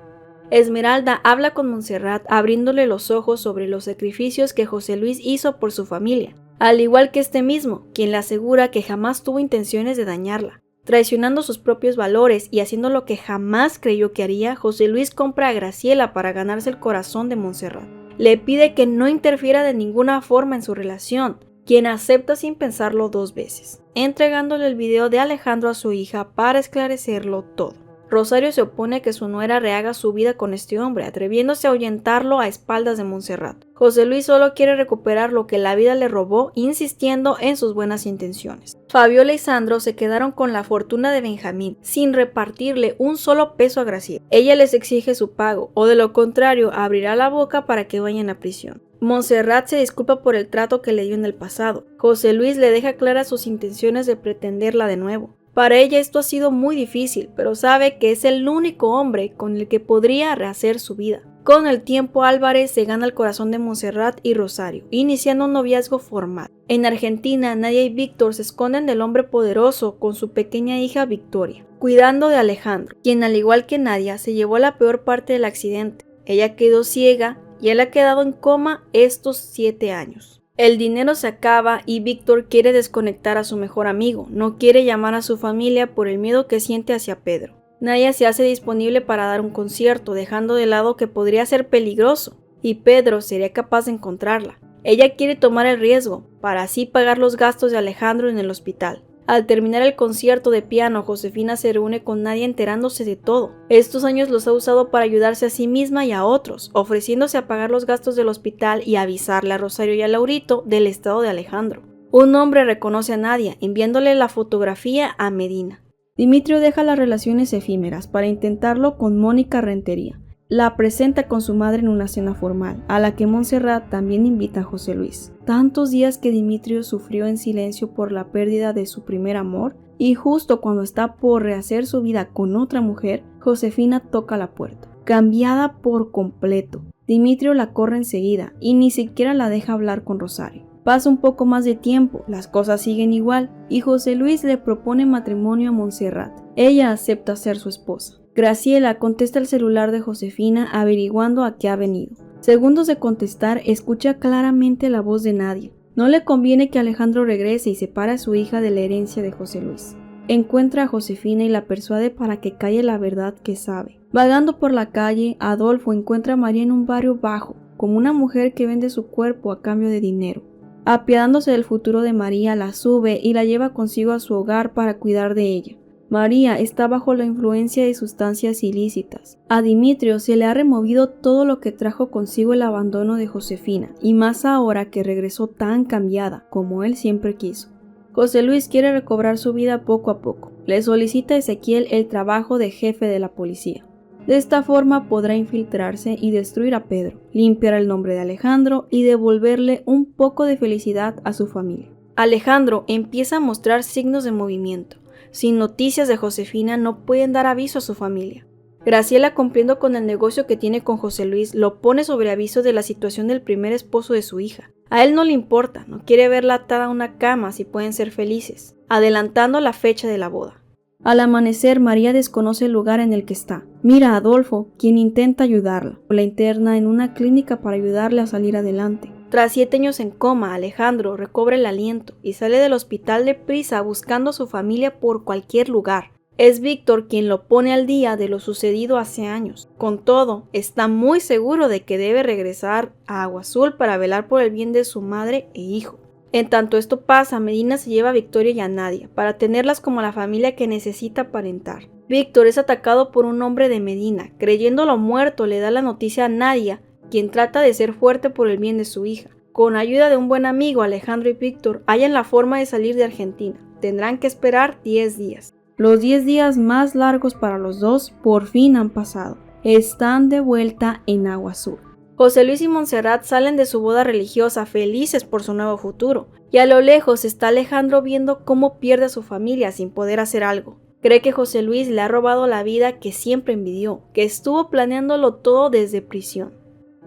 Esmeralda habla con Montserrat abriéndole los ojos sobre los sacrificios que José Luis hizo por su familia, al igual que este mismo, quien le asegura que jamás tuvo intenciones de dañarla. Traicionando sus propios valores y haciendo lo que jamás creyó que haría, José Luis compra a Graciela para ganarse el corazón de Montserrat. Le pide que no interfiera de ninguna forma en su relación, quien acepta sin pensarlo 2 veces, entregándole el video de Alejandro a su hija para esclarecerlo todo. Rosario se opone a que su nuera rehaga su vida con este hombre, atreviéndose a ahuyentarlo a espaldas de Montserrat. José Luis solo quiere recuperar lo que la vida le robó, insistiendo en sus buenas intenciones. Fabiola y Sandro se quedaron con la fortuna de Benjamín, sin repartirle un solo peso a Graciela. Ella les exige su pago, o de lo contrario, abrirá la boca para que vayan a prisión. Montserrat se disculpa por el trato que le dio en el pasado. José Luis le deja claras sus intenciones de pretenderla de nuevo. Para ella esto ha sido muy difícil, pero sabe que es el único hombre con el que podría rehacer su vida. Con el tiempo Álvarez se gana el corazón de Montserrat y Rosario, iniciando un noviazgo formal. En Argentina, Nadia y Víctor se esconden del hombre poderoso con su pequeña hija Victoria, cuidando de Alejandro, quien al igual que Nadia se llevó la peor parte del accidente. Ella quedó ciega y él ha quedado en coma estos 7 años. El dinero se acaba y Víctor quiere desconectar a su mejor amigo, no quiere llamar a su familia por el miedo que siente hacia Pedro. Nadia se hace disponible para dar un concierto, dejando de lado que podría ser peligroso, y Pedro sería capaz de encontrarla. Ella quiere tomar el riesgo, para así pagar los gastos de Alejandro en el hospital. Al terminar el concierto de piano, Josefina se reúne con Nadia enterándose de todo. Estos años los ha usado para ayudarse a sí misma y a otros, ofreciéndose a pagar los gastos del hospital y avisarle a Rosario y a Laurito del estado de Alejandro. Un hombre reconoce a Nadia, enviándole la fotografía a Medina. Dimitrio deja las relaciones efímeras para intentarlo con Mónica Rentería. La presenta con su madre en una cena formal, a la que Montserrat también invita a José Luis. Tantos días que Dimitrio sufrió en silencio por la pérdida de su primer amor, y justo cuando está por rehacer su vida con otra mujer, Josefina toca la puerta, cambiada por completo. Dimitrio la corre enseguida y ni siquiera la deja hablar con Rosario. Pasa un poco más de tiempo, las cosas siguen igual, y José Luis le propone matrimonio a Montserrat. Ella acepta ser su esposa. Graciela contesta el celular de Josefina averiguando a qué ha venido. Segundos de contestar, escucha claramente la voz de Nadia. No le conviene que Alejandro regrese y separe a su hija de la herencia de José Luis. Encuentra a Josefina y la persuade para que calle la verdad que sabe. Vagando por la calle, Adolfo encuentra a María en un barrio bajo, como una mujer que vende su cuerpo a cambio de dinero. Apiadándose del futuro de María, la sube y la lleva consigo a su hogar para cuidar de ella. María está bajo la influencia de sustancias ilícitas. A Dimitrio se le ha removido todo lo que trajo consigo el abandono de Josefina, y más ahora que regresó tan cambiada como él siempre quiso. José Luis quiere recobrar su vida poco a poco. Le solicita a Ezequiel el trabajo de jefe de la policía. De esta forma podrá infiltrarse y destruir a Pedro, limpiar el nombre de Alejandro y devolverle un poco de felicidad a su familia. Alejandro empieza a mostrar signos de movimiento. Sin noticias de Josefina no pueden dar aviso a su familia. Graciela, cumpliendo con el negocio que tiene con José Luis, lo pone sobre aviso de la situación del primer esposo de su hija. A él no le importa, no quiere verla atada a una cama si pueden ser felices, adelantando la fecha de la boda. Al amanecer, María desconoce el lugar en el que está. Mira a Adolfo, quien intenta ayudarla. La interna en una clínica para ayudarle a salir adelante. Tras 7 años en coma, Alejandro recobra el aliento y sale del hospital deprisa buscando a su familia por cualquier lugar. Es Víctor quien lo pone al día de lo sucedido hace años. Con todo, está muy seguro de que debe regresar a Agua Azul para velar por el bien de su madre e hijo. En tanto esto pasa, Medina se lleva a Victoria y a Nadia para tenerlas como la familia que necesita aparentar. Víctor es atacado por un hombre de Medina. Creyéndolo muerto, le da la noticia a Nadia, quien trata de ser fuerte por el bien de su hija. Con ayuda de un buen amigo, Alejandro y Víctor hallan la forma de salir de Argentina. Tendrán que esperar 10 días. Los 10 días más largos para los dos por fin han pasado. Están de vuelta en Agua Azul. José Luis y Montserrat salen de su boda religiosa felices por su nuevo futuro. Y a lo lejos está Alejandro viendo cómo pierde a su familia sin poder hacer algo. Cree que José Luis le ha robado la vida que siempre envidió, que estuvo planeándolo todo desde prisión.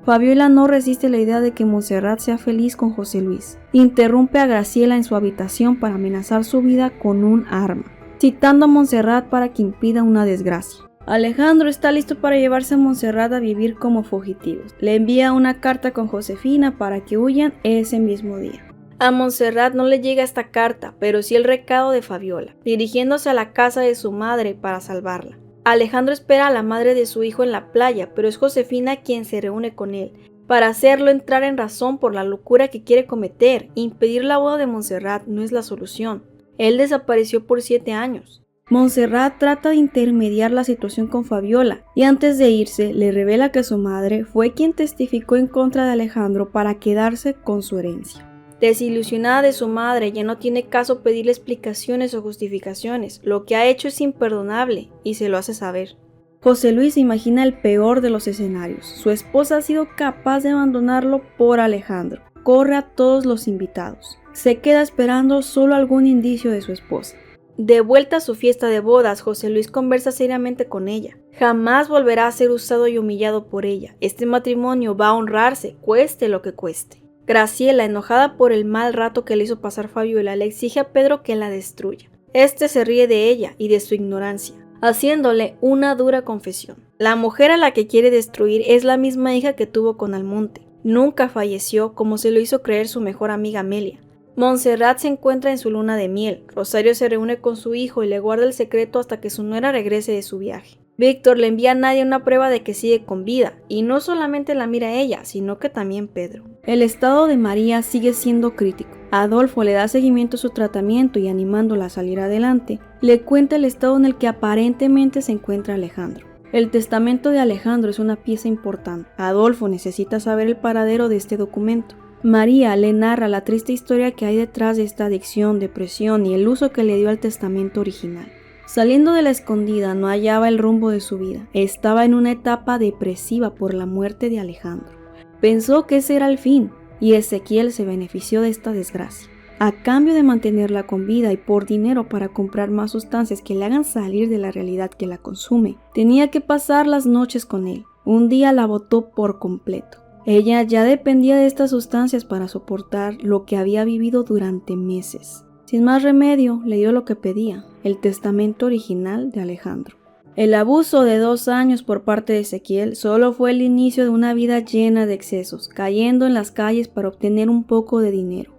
Fabiola no resiste la idea de que Montserrat sea feliz con José Luis. Interrumpe a Graciela en su habitación para amenazar su vida con un arma, citando a Montserrat para que impida una desgracia. Alejandro está listo para llevarse a Montserrat a vivir como fugitivos. Le envía una carta con Josefina para que huyan ese mismo día. A Montserrat no le llega esta carta, pero sí el recado de Fabiola, dirigiéndose a la casa de su madre para salvarla. Alejandro espera a la madre de su hijo en la playa, pero es Josefina quien se reúne con él, para hacerlo entrar en razón por la locura que quiere cometer. Impedir la boda de Montserrat no es la solución. Él desapareció por 7 años. Montserrat trata de intermediar la situación con Fabiola, y antes de irse le revela que su madre fue quien testificó en contra de Alejandro para quedarse con su herencia. Desilusionada de su madre, ya no tiene caso pedirle explicaciones o justificaciones. Lo que ha hecho es imperdonable y se lo hace saber. José Luis imagina el peor de los escenarios. Su esposa ha sido capaz de abandonarlo por Alejandro. Corre a todos los invitados. Se queda esperando solo algún indicio de su esposa. De vuelta a su fiesta de bodas, José Luis conversa seriamente con ella. Jamás volverá a ser usado y humillado por ella. Este matrimonio va a honrarse, cueste lo que cueste. Graciela, enojada por el mal rato que le hizo pasar Fabiola, le exige a Pedro que la destruya. Este se ríe de ella y de su ignorancia, haciéndole una dura confesión. La mujer a la que quiere destruir es la misma hija que tuvo con Almonte. Nunca falleció, como se lo hizo creer su mejor amiga Amelia. Montserrat se encuentra en su luna de miel. Rosario se reúne con su hijo y le guarda el secreto hasta que su nuera regrese de su viaje. Víctor le envía a Nadia una prueba de que sigue con vida, y no solamente la mira a ella, sino que también Pedro. El estado de María sigue siendo crítico. Adolfo le da seguimiento a su tratamiento y, animándola a salir adelante, le cuenta el estado en el que aparentemente se encuentra Alejandro. El testamento de Alejandro es una pieza importante. Adolfo necesita saber el paradero de este documento. María le narra la triste historia que hay detrás de esta adicción, depresión y el uso que le dio al testamento original. Saliendo de la escondida no hallaba el rumbo de su vida. Estaba en una etapa depresiva por la muerte de Alejandro. Pensó que ese era el fin, y Ezequiel se benefició de esta desgracia. A cambio de mantenerla con vida y por dinero para comprar más sustancias que le hagan salir de la realidad que la consume, tenía que pasar las noches con él. Un día la botó por completo. Ella ya dependía de estas sustancias para soportar lo que había vivido durante meses. Sin más remedio, le dio lo que pedía, el testamento original de Alejandro. El abuso de 2 años por parte de Ezequiel solo fue el inicio de una vida llena de excesos, cayendo en las calles para obtener un poco de dinero.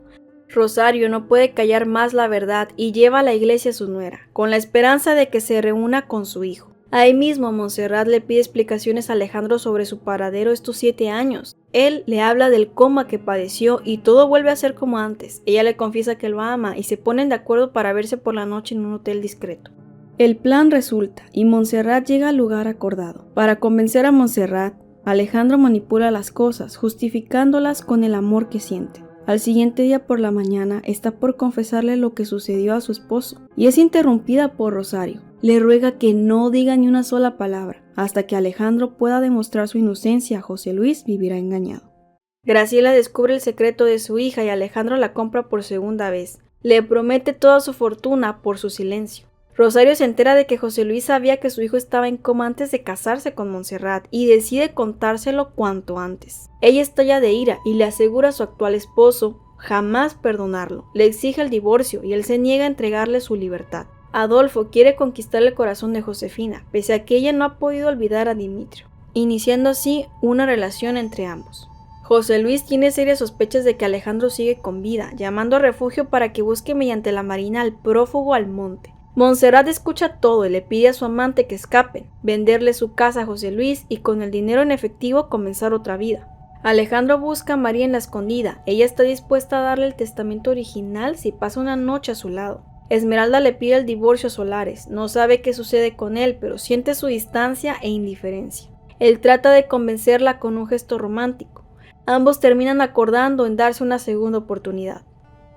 Rosario no puede callar más la verdad y lleva a la iglesia a su nuera, con la esperanza de que se reúna con su hijo. Ahí mismo Montserrat le pide explicaciones a Alejandro sobre su paradero estos 7 años. Él le habla del coma que padeció y todo vuelve a ser como antes. Ella le confiesa que lo ama y se ponen de acuerdo para verse por la noche en un hotel discreto. El plan resulta y Montserrat llega al lugar acordado. Para convencer a Montserrat, Alejandro manipula las cosas, justificándolas con el amor que siente. Al siguiente día por la mañana está por confesarle lo que sucedió a su esposo y es interrumpida por Rosario. Le ruega que no diga ni una sola palabra. Hasta que Alejandro pueda demostrar su inocencia, José Luis vivirá engañado. Graciela descubre el secreto de su hija y Alejandro la compra por segunda vez. Le promete toda su fortuna por su silencio. Rosario se entera de que José Luis sabía que su hijo estaba en coma antes de casarse con Montserrat y decide contárselo cuanto antes. Ella estalla de ira y le asegura a su actual esposo jamás perdonarlo. Le exige el divorcio y él se niega a entregarle su libertad. Adolfo quiere conquistar el corazón de Josefina, pese a que ella no ha podido olvidar a Dimitrio, iniciando así una relación entre ambos. José Luis tiene serias sospechas de que Alejandro sigue con vida, llamando a refugio para que busque mediante la marina al prófugo Almonte. Montserrat escucha todo y le pide a su amante que escapen, venderle su casa a José Luis y con el dinero en efectivo comenzar otra vida. Alejandro busca a María en la escondida. Ella está dispuesta a darle el testamento original si pasa una noche a su lado. Esmeralda le pide el divorcio a Solares. No sabe qué sucede con él, pero siente su distancia e indiferencia. Él trata de convencerla con un gesto romántico. Ambos terminan acordando en darse una segunda oportunidad.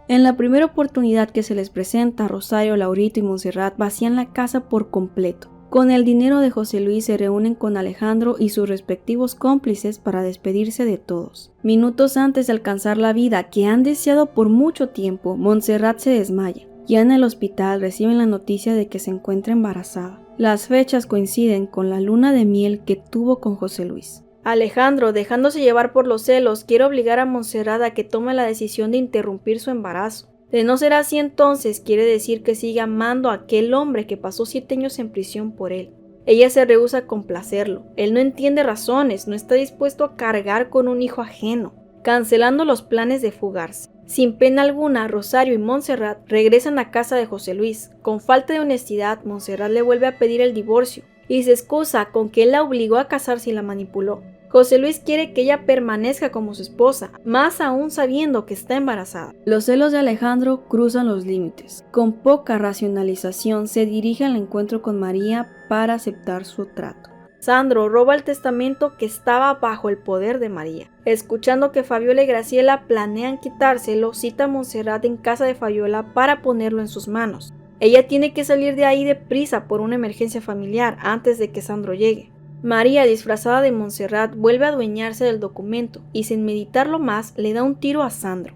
En la primera oportunidad que se les presenta, Rosario, Laurito y Montserrat vacían la casa por completo. Con el dinero de José Luis se reúnen con Alejandro y sus respectivos cómplices para despedirse de todos. Minutos antes de alcanzar la vida que han deseado por mucho tiempo, Montserrat se desmaya. Ya en el hospital reciben la noticia de que se encuentra embarazada. Las fechas coinciden con la luna de miel que tuvo con José Luis. Alejandro, dejándose llevar por los celos, quiere obligar a Montserrat a que tome la decisión de interrumpir su embarazo. De no ser así entonces, quiere decir que sigue amando a aquel hombre que pasó 7 años en prisión por él. Ella se rehúsa a complacerlo. Él no entiende razones, no está dispuesto a cargar con un hijo ajeno, cancelando los planes de fugarse. Sin pena alguna, Rosario y Montserrat regresan a casa de José Luis. Con falta de honestidad, Montserrat le vuelve a pedir el divorcio y se excusa con que él la obligó a casarse y la manipuló. José Luis quiere que ella permanezca como su esposa, más aún sabiendo que está embarazada. Los celos de Alejandro cruzan los límites. Con poca racionalización se dirige al encuentro con María para aceptar su trato. Sandro roba el testamento que estaba bajo el poder de María. Escuchando que Fabiola y Graciela planean quitárselo, cita a Montserrat en casa de Fabiola para ponerlo en sus manos. Ella tiene que salir de ahí deprisa por una emergencia familiar antes de que Sandro llegue. María, disfrazada de Montserrat, vuelve a adueñarse del documento y sin meditarlo más le da un tiro a Sandro.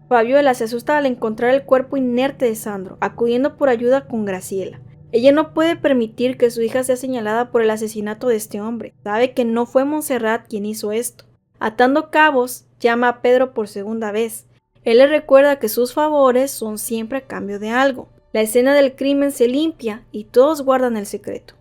Fabiola se asusta al encontrar el cuerpo inerte de Sandro, acudiendo por ayuda con Graciela. Ella no puede permitir que su hija sea señalada por el asesinato de este hombre. Sabe que no fue Montserrat quien hizo esto. Atando cabos, llama a Pedro por segunda vez. Él le recuerda que sus favores son siempre a cambio de algo. La escena del crimen se limpia y todos guardan el secreto.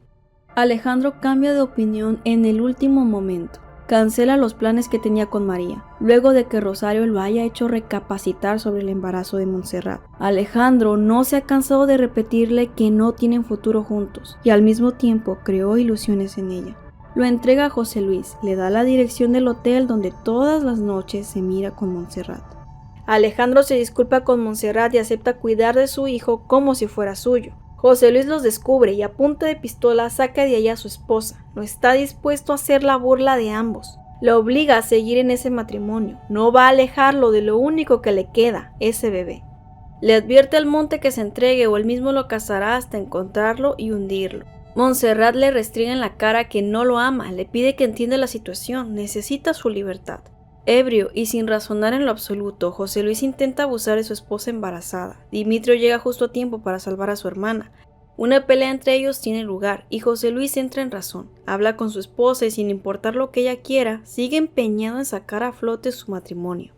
Alejandro cambia de opinión en el último momento. Cancela los planes que tenía con María, luego de que Rosario lo haya hecho recapacitar sobre el embarazo de Montserrat. Alejandro no se ha cansado de repetirle que no tienen futuro juntos, y al mismo tiempo creó ilusiones en ella. Lo entrega a José Luis, le da la dirección del hotel donde todas las noches se mira con Montserrat. Alejandro se disculpa con Montserrat y acepta cuidar de su hijo como si fuera suyo. José Luis los descubre y a punta de pistola saca de allá a su esposa. No está dispuesto a hacer la burla de ambos. Lo obliga a seguir en ese matrimonio. No va a alejarlo de lo único que le queda, ese bebé. Le advierte al monte que se entregue o él mismo lo cazará hasta encontrarlo y hundirlo. Montserrat le restringe en la cara que no lo ama, le pide que entienda la situación, necesita su libertad. Ebrio y sin razonar en lo absoluto, José Luis intenta abusar de su esposa embarazada. Dimitrio llega justo a tiempo para salvar a su hermana. Una pelea entre ellos tiene lugar y José Luis entra en razón. Habla con su esposa y sin importar lo que ella quiera, sigue empeñado en sacar a flote su matrimonio.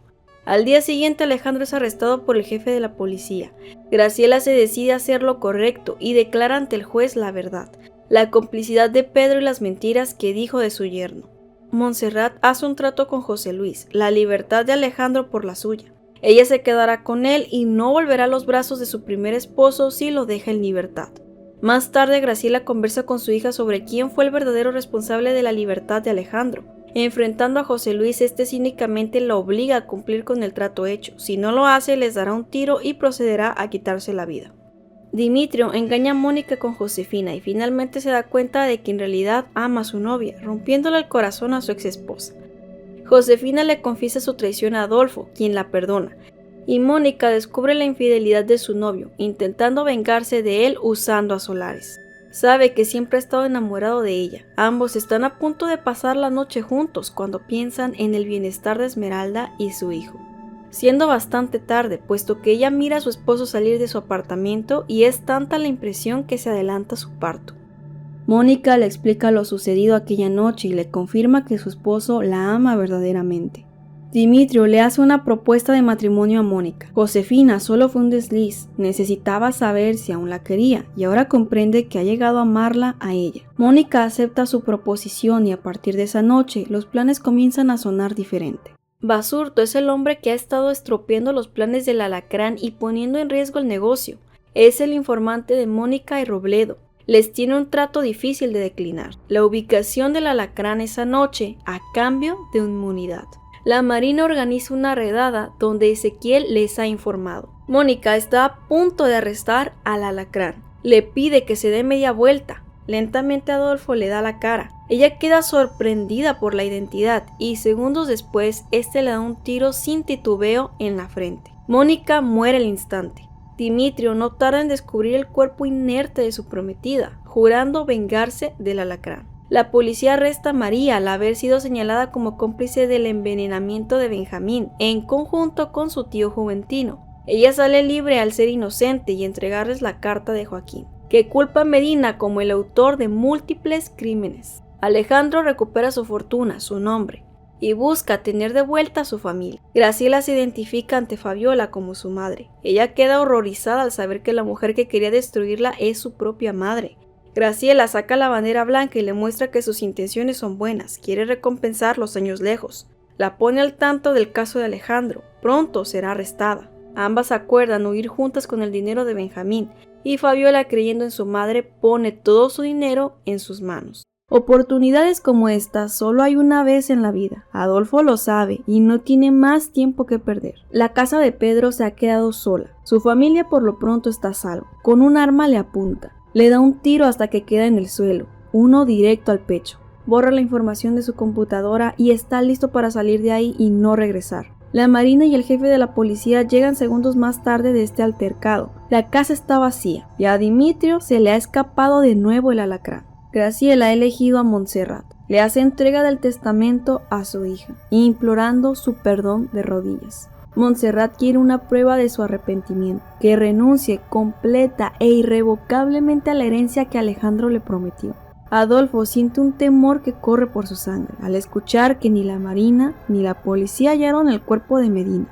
Al día siguiente Alejandro es arrestado por el jefe de la policía. Graciela se decide a hacer lo correcto y declara ante el juez la verdad, la complicidad de Pedro y las mentiras que dijo de su yerno. Montserrat hace un trato con José Luis, la libertad de Alejandro por la suya. Ella se quedará con él y no volverá a los brazos de su primer esposo si lo deja en libertad. Más tarde Graciela conversa con su hija sobre quién fue el verdadero responsable de la libertad de Alejandro. Enfrentando a José Luis, este cínicamente la obliga a cumplir con el trato hecho. Si no lo hace, les dará un tiro y procederá a quitarse la vida. Dimitrio engaña a Mónica con Josefina y finalmente se da cuenta de que en realidad ama a su novia, rompiéndole el corazón a su ex esposa. Josefina le confiesa su traición a Adolfo, quien la perdona, y Mónica descubre la infidelidad de su novio, intentando vengarse de él usando a Solares. Sabe que siempre ha estado enamorado de ella. Ambos están a punto de pasar la noche juntos cuando piensan en el bienestar de Esmeralda y su hijo. Siendo bastante tarde, puesto que ella mira a su esposo salir de su apartamento y es tanta la impresión que se adelanta su parto. Mónica le explica lo sucedido aquella noche y le confirma que su esposo la ama verdaderamente. Dimitrio le hace una propuesta de matrimonio a Mónica. Josefina solo fue un desliz, necesitaba saber si aún la quería y ahora comprende que ha llegado a amarla a ella. Mónica acepta su proposición y a partir de esa noche los planes comienzan a sonar diferente. Basurto es el hombre que ha estado estropeando los planes del Alacrán y poniendo en riesgo el negocio. Es el informante de Mónica y Robledo. Les tiene un trato difícil de declinar. La ubicación del Alacrán esa noche a cambio de inmunidad. La Marina organiza una redada donde Ezequiel les ha informado. Mónica está a punto de arrestar al Alacrán. Le pide que se dé media vuelta. Lentamente Adolfo le da la cara. Ella queda sorprendida por la identidad y segundos después este le da un tiro sin titubeo en la frente. Mónica muere al instante. Dimitrio no tarda en descubrir el cuerpo inerte de su prometida, jurando vengarse del Alacrán. La policía arresta a María al haber sido señalada como cómplice del envenenamiento de Benjamín, en conjunto con su tío Juventino. Ella sale libre al ser inocente y entregarles la carta de Joaquín, que culpa a Medina como el autor de múltiples crímenes. Alejandro recupera su fortuna, su nombre, y busca tener de vuelta a su familia. Graciela se identifica ante Fabiola como su madre. Ella queda horrorizada al saber que la mujer que quería destruirla es su propia madre. Graciela saca la bandera blanca y le muestra que sus intenciones son buenas, quiere recompensar los años lejos. La pone al tanto del caso de Alejandro, pronto será arrestada. Ambas acuerdan huir juntas con el dinero de Benjamín, y Fabiola, creyendo en su madre, pone todo su dinero en sus manos. Oportunidades como esta solo hay una vez en la vida. Adolfo lo sabe y no tiene más tiempo que perder. La casa de Pedro se ha quedado sola. Su familia por lo pronto está a salvo. Con un arma le apunta. Le da un tiro hasta que queda en el suelo, uno directo al pecho. Borra la información de su computadora y está listo para salir de ahí y no regresar. La Marina y el jefe de la policía llegan segundos más tarde de este altercado. La casa está vacía y a Dimitrio se le ha escapado de nuevo el Alacrán. Graciela ha elegido a Montserrat. Le hace entrega del testamento a su hija, implorando su perdón de rodillas. Montserrat quiere una prueba de su arrepentimiento, que renuncie completa e irrevocablemente a la herencia que Alejandro le prometió. Adolfo siente un temor que corre por su sangre al escuchar que ni la Marina ni la policía hallaron el cuerpo de Medina.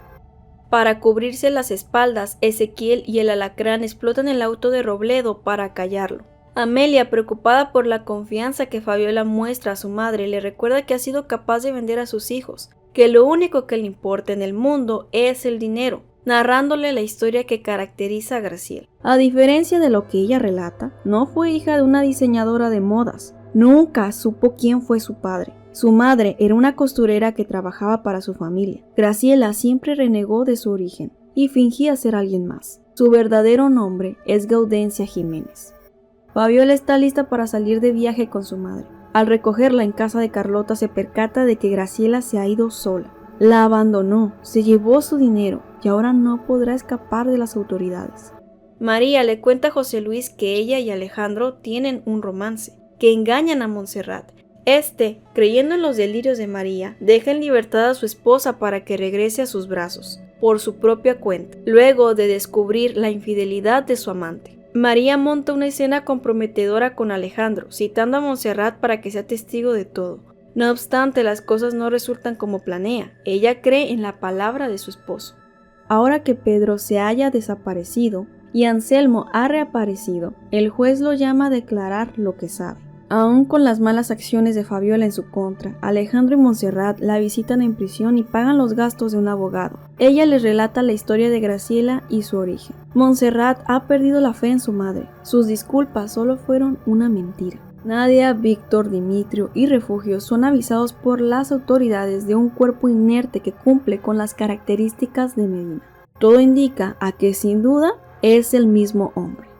Para cubrirse las espaldas, Ezequiel y el Alacrán explotan el auto de Robledo para callarlo. Amelia, preocupada por la confianza que Fabiola muestra a su madre, le recuerda que ha sido capaz de vender a sus hijos, que lo único que le importa en el mundo es el dinero, narrándole la historia que caracteriza a Graciela. A diferencia de lo que ella relata, no fue hija de una diseñadora de modas. Nunca supo quién fue su padre. Su madre era una costurera que trabajaba para su familia. Graciela siempre renegó de su origen y fingía ser alguien más. Su verdadero nombre es Gaudencia Jiménez. Fabiola está lista para salir de viaje con su madre. Al recogerla en casa de Carlota se percata de que Graciela se ha ido sola. La abandonó, se llevó su dinero y ahora no podrá escapar de las autoridades. María le cuenta a José Luis que ella y Alejandro tienen un romance, que engañan a Montserrat. Creyendo en los delirios de María, deja en libertad a su esposa para que regrese a sus brazos, por su propia cuenta, luego de descubrir la infidelidad de su amante. María monta una escena comprometedora con Alejandro, citando a Montserrat para que sea testigo de todo. No obstante, las cosas no resultan como planea. Ella cree en la palabra de su esposo. Ahora que Pedro se haya desaparecido y Anselmo ha reaparecido, el juez lo llama a declarar lo que sabe. Aún con las malas acciones de Fabiola en su contra, Alejandro y Montserrat la visitan en prisión y pagan los gastos de un abogado. Ella les relata la historia de Graciela y su origen. Montserrat ha perdido la fe en su madre. Sus disculpas solo fueron una mentira. Nadia, Víctor, Dimitrio y Refugio son avisados por las autoridades de un cuerpo inerte que cumple con las características de Medina. Todo indica a que sin duda es el mismo hombre.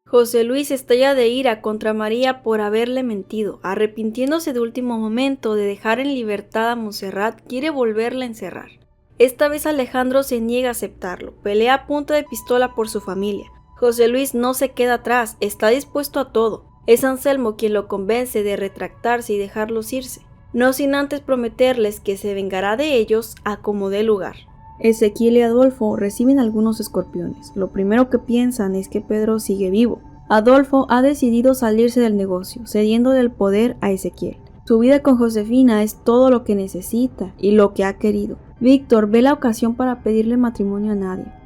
José Luis estalla de ira contra María por haberle mentido. Arrepintiéndose de último momento de dejar en libertad a Montserrat, quiere volverla a encerrar. Esta vez Alejandro se niega a aceptarlo, pelea a punta de pistola por su familia. José Luis no se queda atrás, está dispuesto a todo. Es Anselmo quien lo convence de retractarse y dejarlos irse, no sin antes prometerles que se vengará de ellos a como dé lugar. Ezequiel y Adolfo reciben algunos escorpiones. Lo primero que piensan es que Pedro sigue vivo. Adolfo ha decidido salirse del negocio, cediendo el poder a Ezequiel. Su vida con Josefina es todo lo que necesita y lo que ha querido. Víctor ve la ocasión para pedirle matrimonio a Nadia.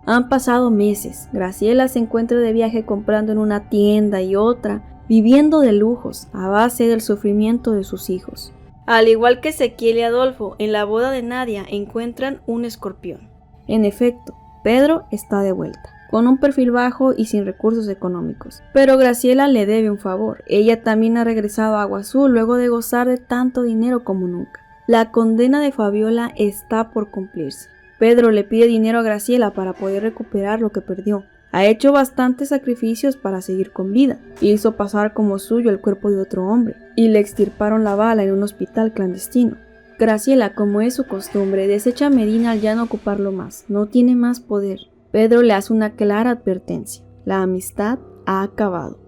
Han pasado meses. Graciela se encuentra de viaje comprando en una tienda y otra, viviendo de lujos a base del sufrimiento de sus hijos. Al igual que Ezequiel y Adolfo, en la boda de Nadia encuentran un escorpión. En efecto, Pedro está de vuelta, con un perfil bajo y sin recursos económicos. Pero Graciela le debe un favor. Ella también ha regresado a Agua Azul luego de gozar de tanto dinero como nunca. La condena de Fabiola está por cumplirse. Pedro le pide dinero a Graciela para poder recuperar lo que perdió. Ha hecho bastantes sacrificios para seguir con vida. Hizo pasar como suyo el cuerpo de otro hombre y le extirparon la bala en un hospital clandestino. Graciela, como es su costumbre, desecha a Medina al ya no ocuparlo más. No tiene más poder. Pedro le hace una clara advertencia. La amistad ha acabado.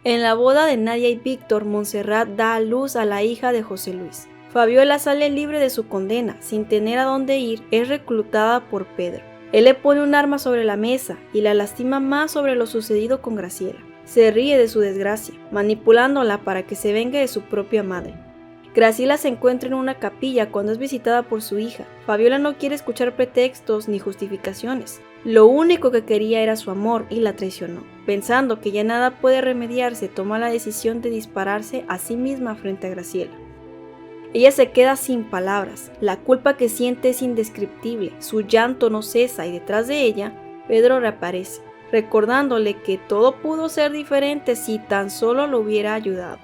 En la boda de Nadia y Víctor, Montserrat da a luz a la hija de José Luis. Fabiola sale libre de su condena, sin tener a dónde ir, es reclutada por Pedro. Él le pone un arma sobre la mesa y la lastima más sobre lo sucedido con Graciela. Se ríe de su desgracia, manipulándola para que se vengue de su propia madre. Graciela se encuentra en una capilla cuando es visitada por su hija. Fabiola no quiere escuchar pretextos ni justificaciones. Lo único que quería era su amor y la traicionó. Pensando que ya nada puede remediarse, toma la decisión de dispararse a sí misma frente a Graciela. Ella se queda sin palabras, la culpa que siente es indescriptible, su llanto no cesa y detrás de ella, Pedro reaparece, recordándole que todo pudo ser diferente si tan solo lo hubiera ayudado.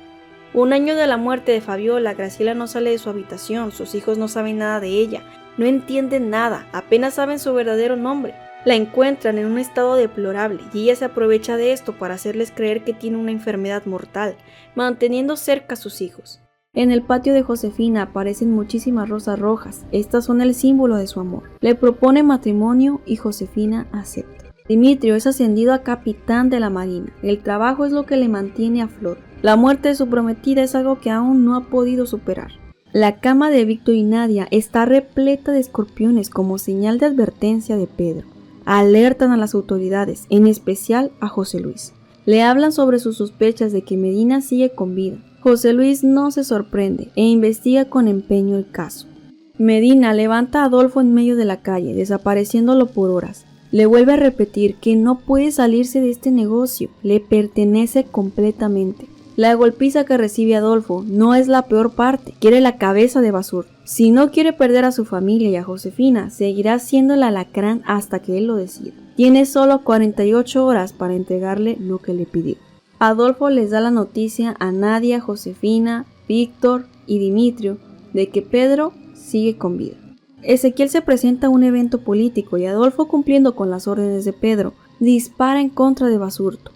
Un año de la muerte de Fabiola, Graciela no sale de su habitación, sus hijos no saben nada de ella, no entienden nada, apenas saben su verdadero nombre. La encuentran en un estado deplorable y ella se aprovecha de esto para hacerles creer que tiene una enfermedad mortal, manteniendo cerca a sus hijos. En el patio de Josefina aparecen muchísimas rosas rojas. Estas son el símbolo de su amor. Le propone matrimonio y Josefina acepta. Dimitrio es ascendido a capitán de la marina. El trabajo es lo que le mantiene a flote. La muerte de su prometida es algo que aún no ha podido superar. La cama de Víctor y Nadia está repleta de escorpiones como señal de advertencia de Pedro. Alertan a las autoridades, en especial a José Luis. Le hablan sobre sus sospechas de que Medina sigue con vida. José Luis no se sorprende e investiga con empeño el caso. Medina levanta a Adolfo en medio de la calle, desapareciéndolo por horas. Le vuelve a repetir que no puede salirse de este negocio, le pertenece completamente. La golpiza que recibe Adolfo no es la peor parte, quiere la cabeza de Basurto. Si no quiere perder a su familia y a Josefina, seguirá siendo el alacrán hasta que él lo decida. Tiene solo 48 horas para entregarle lo que le pidió. Adolfo les da la noticia a Nadia, Josefina, Víctor y Dimitrio de que Pedro sigue con vida. Ezequiel se presenta a un evento político y Adolfo, cumpliendo con las órdenes de Pedro, dispara en contra de Basurto.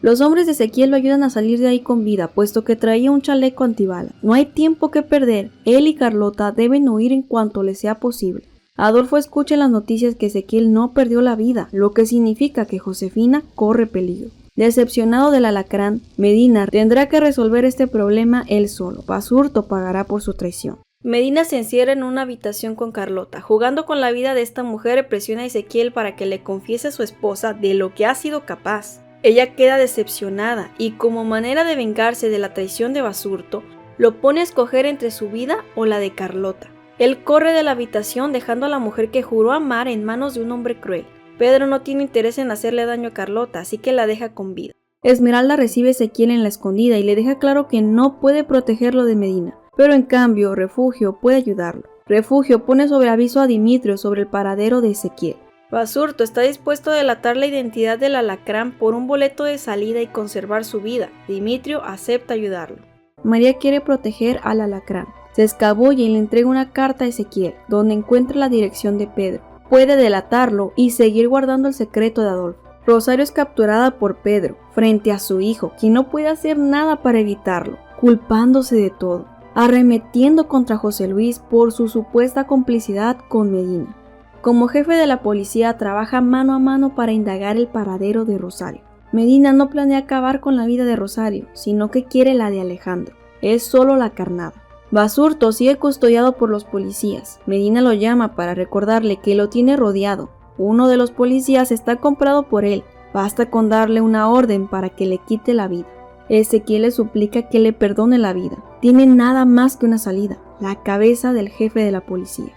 Los hombres de Ezequiel lo ayudan a salir de ahí con vida, puesto que traía un chaleco antibala. No hay tiempo que perder, él y Carlota deben huir en cuanto les sea posible. Adolfo escucha en las noticias que Ezequiel no perdió la vida, lo que significa que Josefina corre peligro. Decepcionado del alacrán, Medina tendrá que resolver este problema él solo. Basurto pagará por su traición. Medina se encierra en una habitación con Carlota. Jugando con la vida de esta mujer, presiona a Ezequiel para que le confiese a su esposa de lo que ha sido capaz. Ella queda decepcionada y, como manera de vengarse de la traición de Basurto, lo pone a escoger entre su vida o la de Carlota. Él corre de la habitación dejando a la mujer que juró amar en manos de un hombre cruel. Pedro no tiene interés en hacerle daño a Carlota, así que la deja con vida. Esmeralda recibe a Ezequiel en la escondida y le deja claro que no puede protegerlo de Medina, pero en cambio Refugio puede ayudarlo. Refugio pone sobre aviso a Dimitrio sobre el paradero de Ezequiel. Basurto está dispuesto a delatar la identidad del alacrán por un boleto de salida y conservar su vida. Dimitrio acepta ayudarlo. María quiere proteger al alacrán. Se escabulle y le entrega una carta a Ezequiel, donde encuentra la dirección de Pedro. Puede delatarlo y seguir guardando el secreto de Adolfo. Rosario es capturada por Pedro, frente a su hijo, quien no puede hacer nada para evitarlo, culpándose de todo, arremetiendo contra José Luis por su supuesta complicidad con Medina. Como jefe de la policía, trabaja mano a mano para indagar el paradero de Rosario. Medina no planea acabar con la vida de Rosario, sino que quiere la de Alejandro. Es solo la carnada. Basurto sigue custodiado por los policías. Medina lo llama para recordarle que lo tiene rodeado. Uno de los policías está comprado por él. Basta con darle una orden para que le quite la vida. Ezequiel le suplica que le perdone la vida. Tiene nada más que una salida, la cabeza del jefe de la policía.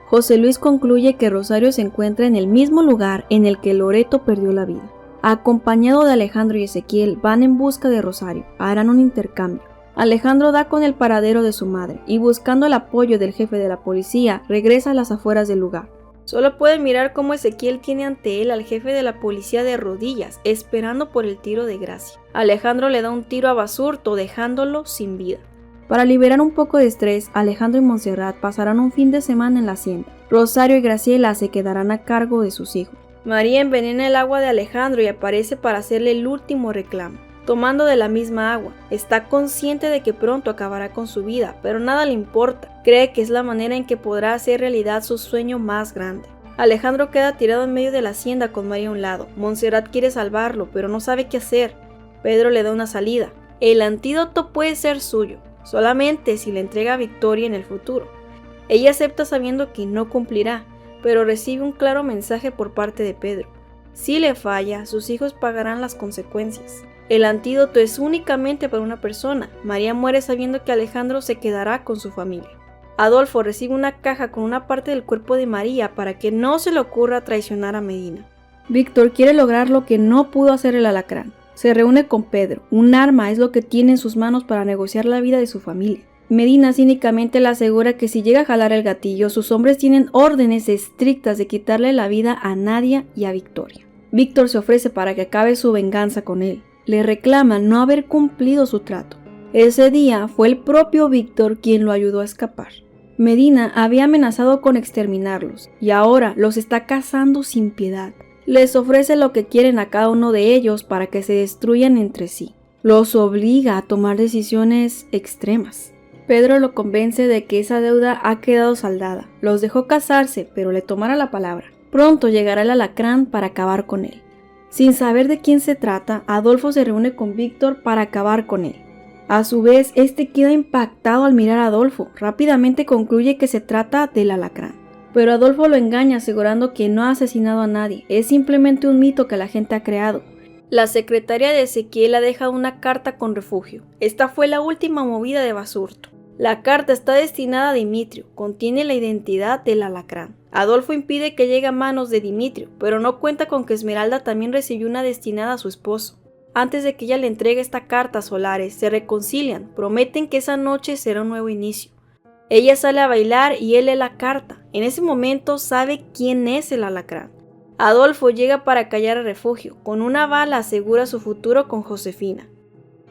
José Luis concluye que Rosario se encuentra en el mismo lugar en el que Loreto perdió la vida. Acompañado de Alejandro y Ezequiel, van en busca de Rosario. Harán un intercambio. Alejandro da con el paradero de su madre y, buscando el apoyo del jefe de la policía, regresa a las afueras del lugar. Solo puede mirar cómo Ezequiel tiene ante él al jefe de la policía de rodillas, esperando por el tiro de gracia. Alejandro le da un tiro a Basurto, dejándolo sin vida. Para liberar un poco de estrés, Alejandro y Montserrat pasarán un fin de semana en la hacienda. Rosario y Graciela se quedarán a cargo de sus hijos. María envenena el agua de Alejandro y aparece para hacerle el último reclamo. Tomando de la misma agua, está consciente de que pronto acabará con su vida, pero nada le importa. Cree que es la manera en que podrá hacer realidad su sueño más grande. Alejandro queda tirado en medio de la hacienda con María a un lado. Montserrat quiere salvarlo, pero no sabe qué hacer. Pedro le da una salida. El antídoto puede ser suyo, solamente si le entrega victoria en el futuro. Ella acepta sabiendo que no cumplirá, pero recibe un claro mensaje por parte de Pedro. Si le falla, sus hijos pagarán las consecuencias. El antídoto es únicamente para una persona. María muere sabiendo que Alejandro se quedará con su familia. Adolfo recibe una caja con una parte del cuerpo de María para que no se le ocurra traicionar a Medina. Víctor quiere lograr lo que no pudo hacer el alacrán. Se reúne con Pedro. Un arma es lo que tiene en sus manos para negociar la vida de su familia. Medina cínicamente le asegura que si llega a jalar el gatillo, sus hombres tienen órdenes estrictas de quitarle la vida a Nadia y a Victoria. Víctor se ofrece para que acabe su venganza con él. Le reclama no haber cumplido su trato. Ese día fue el propio Víctor quien lo ayudó a escapar. Medina había amenazado con exterminarlos y ahora los está cazando sin piedad. Les ofrece lo que quieren a cada uno de ellos para que se destruyan entre sí. Los obliga a tomar decisiones extremas. Pedro lo convence de que esa deuda ha quedado saldada. Los dejó casarse, pero le tomará la palabra. Pronto llegará el alacrán para acabar con él. Sin saber de quién se trata, Adolfo se reúne con Víctor para acabar con él. A su vez, este queda impactado al mirar a Adolfo. Rápidamente concluye que se trata del alacrán. Pero Adolfo lo engaña asegurando que no ha asesinado a nadie. Es simplemente un mito que la gente ha creado. La secretaria de Ezequiel ha dejado una carta con Refugio. Esta fue la última movida de Basurto. La carta está destinada a Dimitrio. Contiene la identidad del alacrán. Adolfo impide que llegue a manos de Dimitrio, pero no cuenta con que Esmeralda también recibió una destinada a su esposo. Antes de que ella le entregue esta carta a Solares, se reconcilian, prometen que esa noche será un nuevo inicio. Ella sale a bailar y él lee la carta. En ese momento sabe quién es el alacrán. Adolfo llega para callar a Refugio. Con una bala asegura su futuro con Josefina.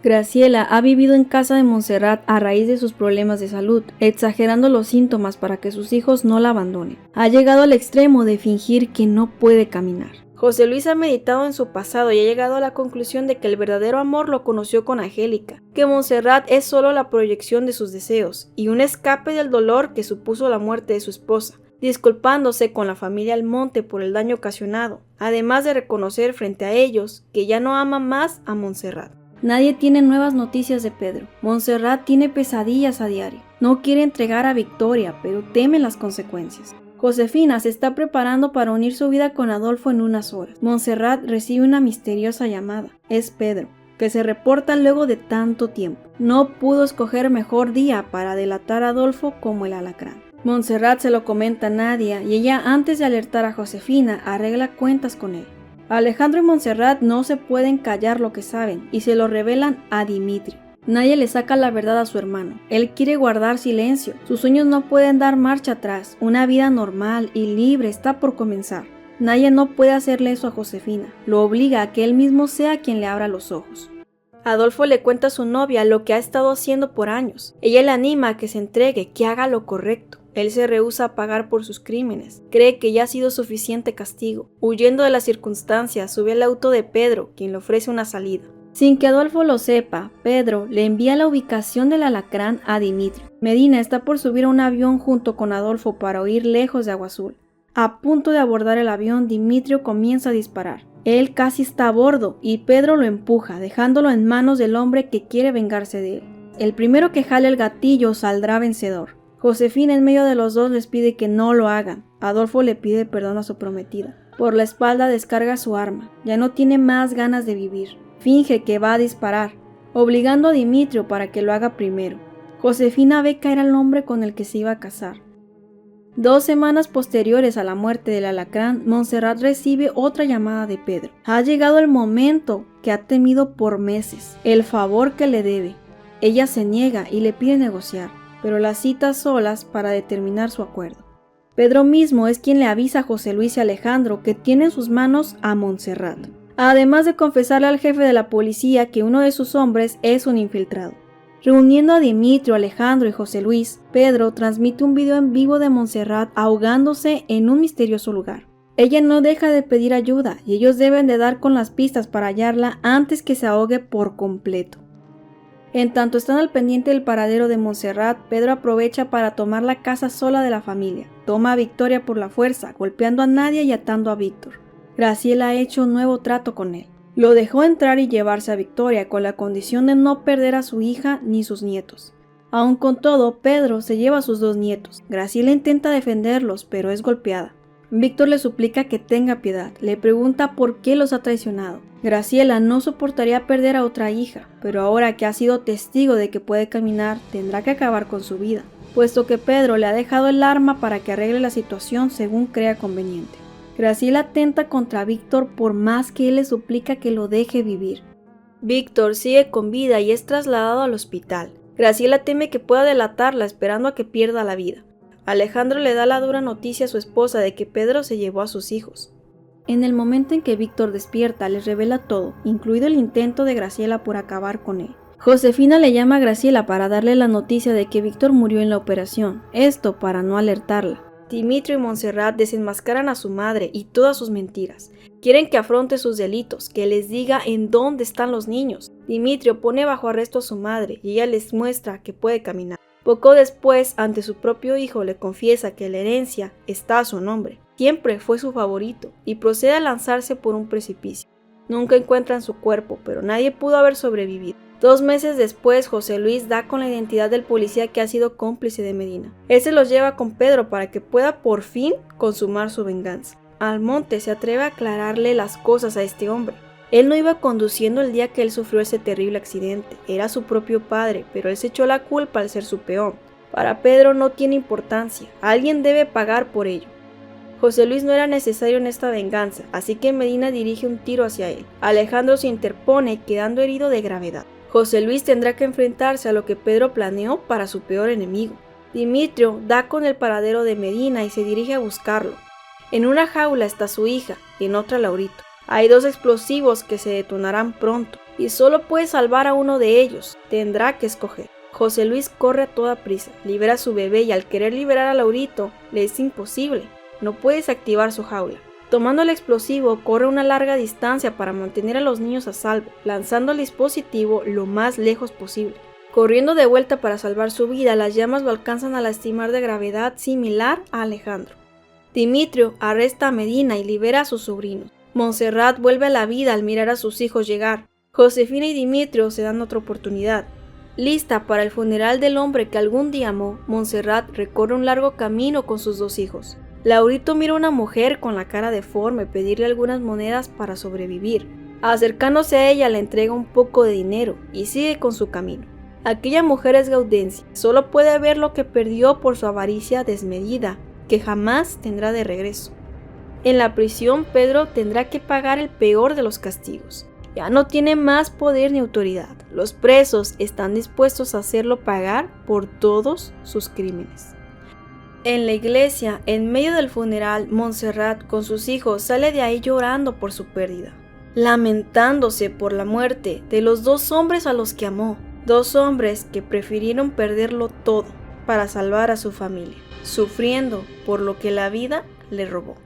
Graciela ha vivido en casa de Montserrat a raíz de sus problemas de salud, exagerando los síntomas para que sus hijos no la abandonen. Ha llegado al extremo de fingir que no puede caminar. José Luis ha meditado en su pasado y ha llegado a la conclusión de que el verdadero amor lo conoció con Angélica, que Montserrat es solo la proyección de sus deseos y un escape del dolor que supuso la muerte de su esposa, disculpándose con la familia Almonte por el daño ocasionado, además de reconocer frente a ellos que ya no ama más a Montserrat. Nadie tiene nuevas noticias de Pedro. Montserrat tiene pesadillas a diario. No quiere entregar a Victoria, pero teme las consecuencias. Josefina se está preparando para unir su vida con Adolfo en unas horas. Montserrat recibe una misteriosa llamada. Es Pedro, que se reporta luego de tanto tiempo. No pudo escoger mejor día para delatar a Adolfo como el alacrán. Montserrat se lo comenta a Nadia y ella, antes de alertar a Josefina, arregla cuentas con él. Alejandro y Montserrat no se pueden callar lo que saben y se lo revelan a Dimitri. Nadie le saca la verdad a su hermano. Él quiere guardar silencio. Sus sueños no pueden dar marcha atrás. Una vida normal y libre está por comenzar. Nadie no puede hacerle eso a Josefina. Lo obliga a que él mismo sea quien le abra los ojos. Adolfo le cuenta a su novia lo que ha estado haciendo por años. Ella le anima a que se entregue, que haga lo correcto. Él se rehúsa a pagar por sus crímenes. Cree que ya ha sido suficiente castigo. Huyendo de las circunstancias, sube al auto de Pedro, quien le ofrece una salida. Sin que Adolfo lo sepa, Pedro le envía la ubicación del alacrán a Dimitri. Medina está por subir a un avión junto con Adolfo para huir lejos de Agua Azul. A punto de abordar el avión, Dimitrio comienza a disparar. Él casi está a bordo y Pedro lo empuja, dejándolo en manos del hombre que quiere vengarse de él. El primero que jale el gatillo saldrá vencedor. Josefina en medio de los dos les pide que no lo hagan. Adolfo le pide perdón a su prometida. Por la espalda descarga su arma. Ya no tiene más ganas de vivir. Finge que va a disparar, obligando a Dimitrio para que lo haga primero. Josefina ve caer al hombre con el que se iba a casar. 2 semanas posteriores a la muerte del alacrán, Montserrat recibe otra llamada de Pedro. Ha llegado el momento que ha temido por meses, el favor que le debe. Ella se niega y le pide negociar, pero la cita a solas para determinar su acuerdo. Pedro mismo es quien le avisa a José Luis y Alejandro que tiene en sus manos a Montserrat, además de confesarle al jefe de la policía que uno de sus hombres es un infiltrado. Reuniendo a Dimitrio, Alejandro y José Luis, Pedro transmite un video en vivo de Montserrat ahogándose en un misterioso lugar. Ella no deja de pedir ayuda y ellos deben de dar con las pistas para hallarla antes que se ahogue por completo. En tanto están al pendiente del paradero de Montserrat, Pedro aprovecha para tomar la casa sola de la familia. Toma a Victoria por la fuerza, golpeando a Nadia y atando a Víctor. Graciela ha hecho un nuevo trato con él. Lo dejó entrar y llevarse a Victoria con la condición de no perder a su hija ni sus nietos. Aun con todo, Pedro se lleva a sus 2 nietos. Graciela intenta defenderlos, pero es golpeada. Víctor le suplica que tenga piedad, le pregunta por qué los ha traicionado. Graciela no soportaría perder a otra hija, pero ahora que ha sido testigo de que puede caminar, tendrá que acabar con su vida, puesto que Pedro le ha dejado el arma para que arregle la situación según crea conveniente. Graciela atenta contra Víctor por más que él le suplica que lo deje vivir. Víctor sigue con vida y es trasladado al hospital. Graciela teme que pueda delatarla esperando a que pierda la vida. Alejandro le da la dura noticia a su esposa de que Pedro se llevó a sus hijos. En el momento en que Víctor despierta, les revela todo, incluido el intento de Graciela por acabar con él. Josefina le llama a Graciela para darle la noticia de que Víctor murió en la operación, esto para no alertarla. Dimitrio y Montserrat desenmascaran a su madre y todas sus mentiras. Quieren que afronte sus delitos, que les diga en dónde están los niños. Dimitrio pone bajo arresto a su madre y ella les muestra que puede caminar. Poco después, ante su propio hijo, le confiesa que la herencia está a su nombre. Siempre fue su favorito y procede a lanzarse por un precipicio. Nunca encuentran su cuerpo, pero nadie pudo haber sobrevivido. 2 meses después, José Luis da con la identidad del policía que ha sido cómplice de Medina. Él se los lleva con Pedro para que pueda por fin consumar su venganza. Almonte se atreve a aclararle las cosas a este hombre. Él no iba conduciendo el día que él sufrió ese terrible accidente. Era su propio padre, pero él se echó la culpa al ser su peón. Para Pedro no tiene importancia. Alguien debe pagar por ello. José Luis no era necesario en esta venganza, así que Medina dirige un tiro hacia él. Alejandro se interpone, quedando herido de gravedad. José Luis tendrá que enfrentarse a lo que Pedro planeó para su peor enemigo. Dimitrio da con el paradero de Medina y se dirige a buscarlo. En una jaula está su hija y en otra Laurito. Hay 2 explosivos que se detonarán pronto y solo puede salvar a uno de ellos. Tendrá que escoger. José Luis corre a toda prisa, libera a su bebé y al querer liberar a Laurito le es imposible. No puede desactivar su jaula. Tomando el explosivo, corre una larga distancia para mantener a los niños a salvo, lanzando el dispositivo lo más lejos posible. Corriendo de vuelta para salvar su vida, las llamas lo alcanzan a lastimar de gravedad similar a Alejandro. Demetrio arresta a Medina y libera a sus sobrinos. Montserrat vuelve a la vida al mirar a sus hijos llegar. Josefina y Demetrio se dan otra oportunidad. Lista para el funeral del hombre que algún día amó, Montserrat recorre un largo camino con sus 2 hijos. Laurito mira a una mujer con la cara deforme pedirle algunas monedas para sobrevivir. Acercándose a ella le entrega un poco de dinero y sigue con su camino. Aquella mujer es Gaudencia, solo puede ver lo que perdió por su avaricia desmedida, que jamás tendrá de regreso. En la prisión, Pedro tendrá que pagar el peor de los castigos. Ya no tiene más poder ni autoridad. Los presos están dispuestos a hacerlo pagar por todos sus crímenes. En la iglesia, en medio del funeral, Montserrat con sus hijos sale de ahí llorando por su pérdida, lamentándose por la muerte de los 2 hombres a los que amó, 2 hombres que prefirieron perderlo todo para salvar a su familia, sufriendo por lo que la vida le robó.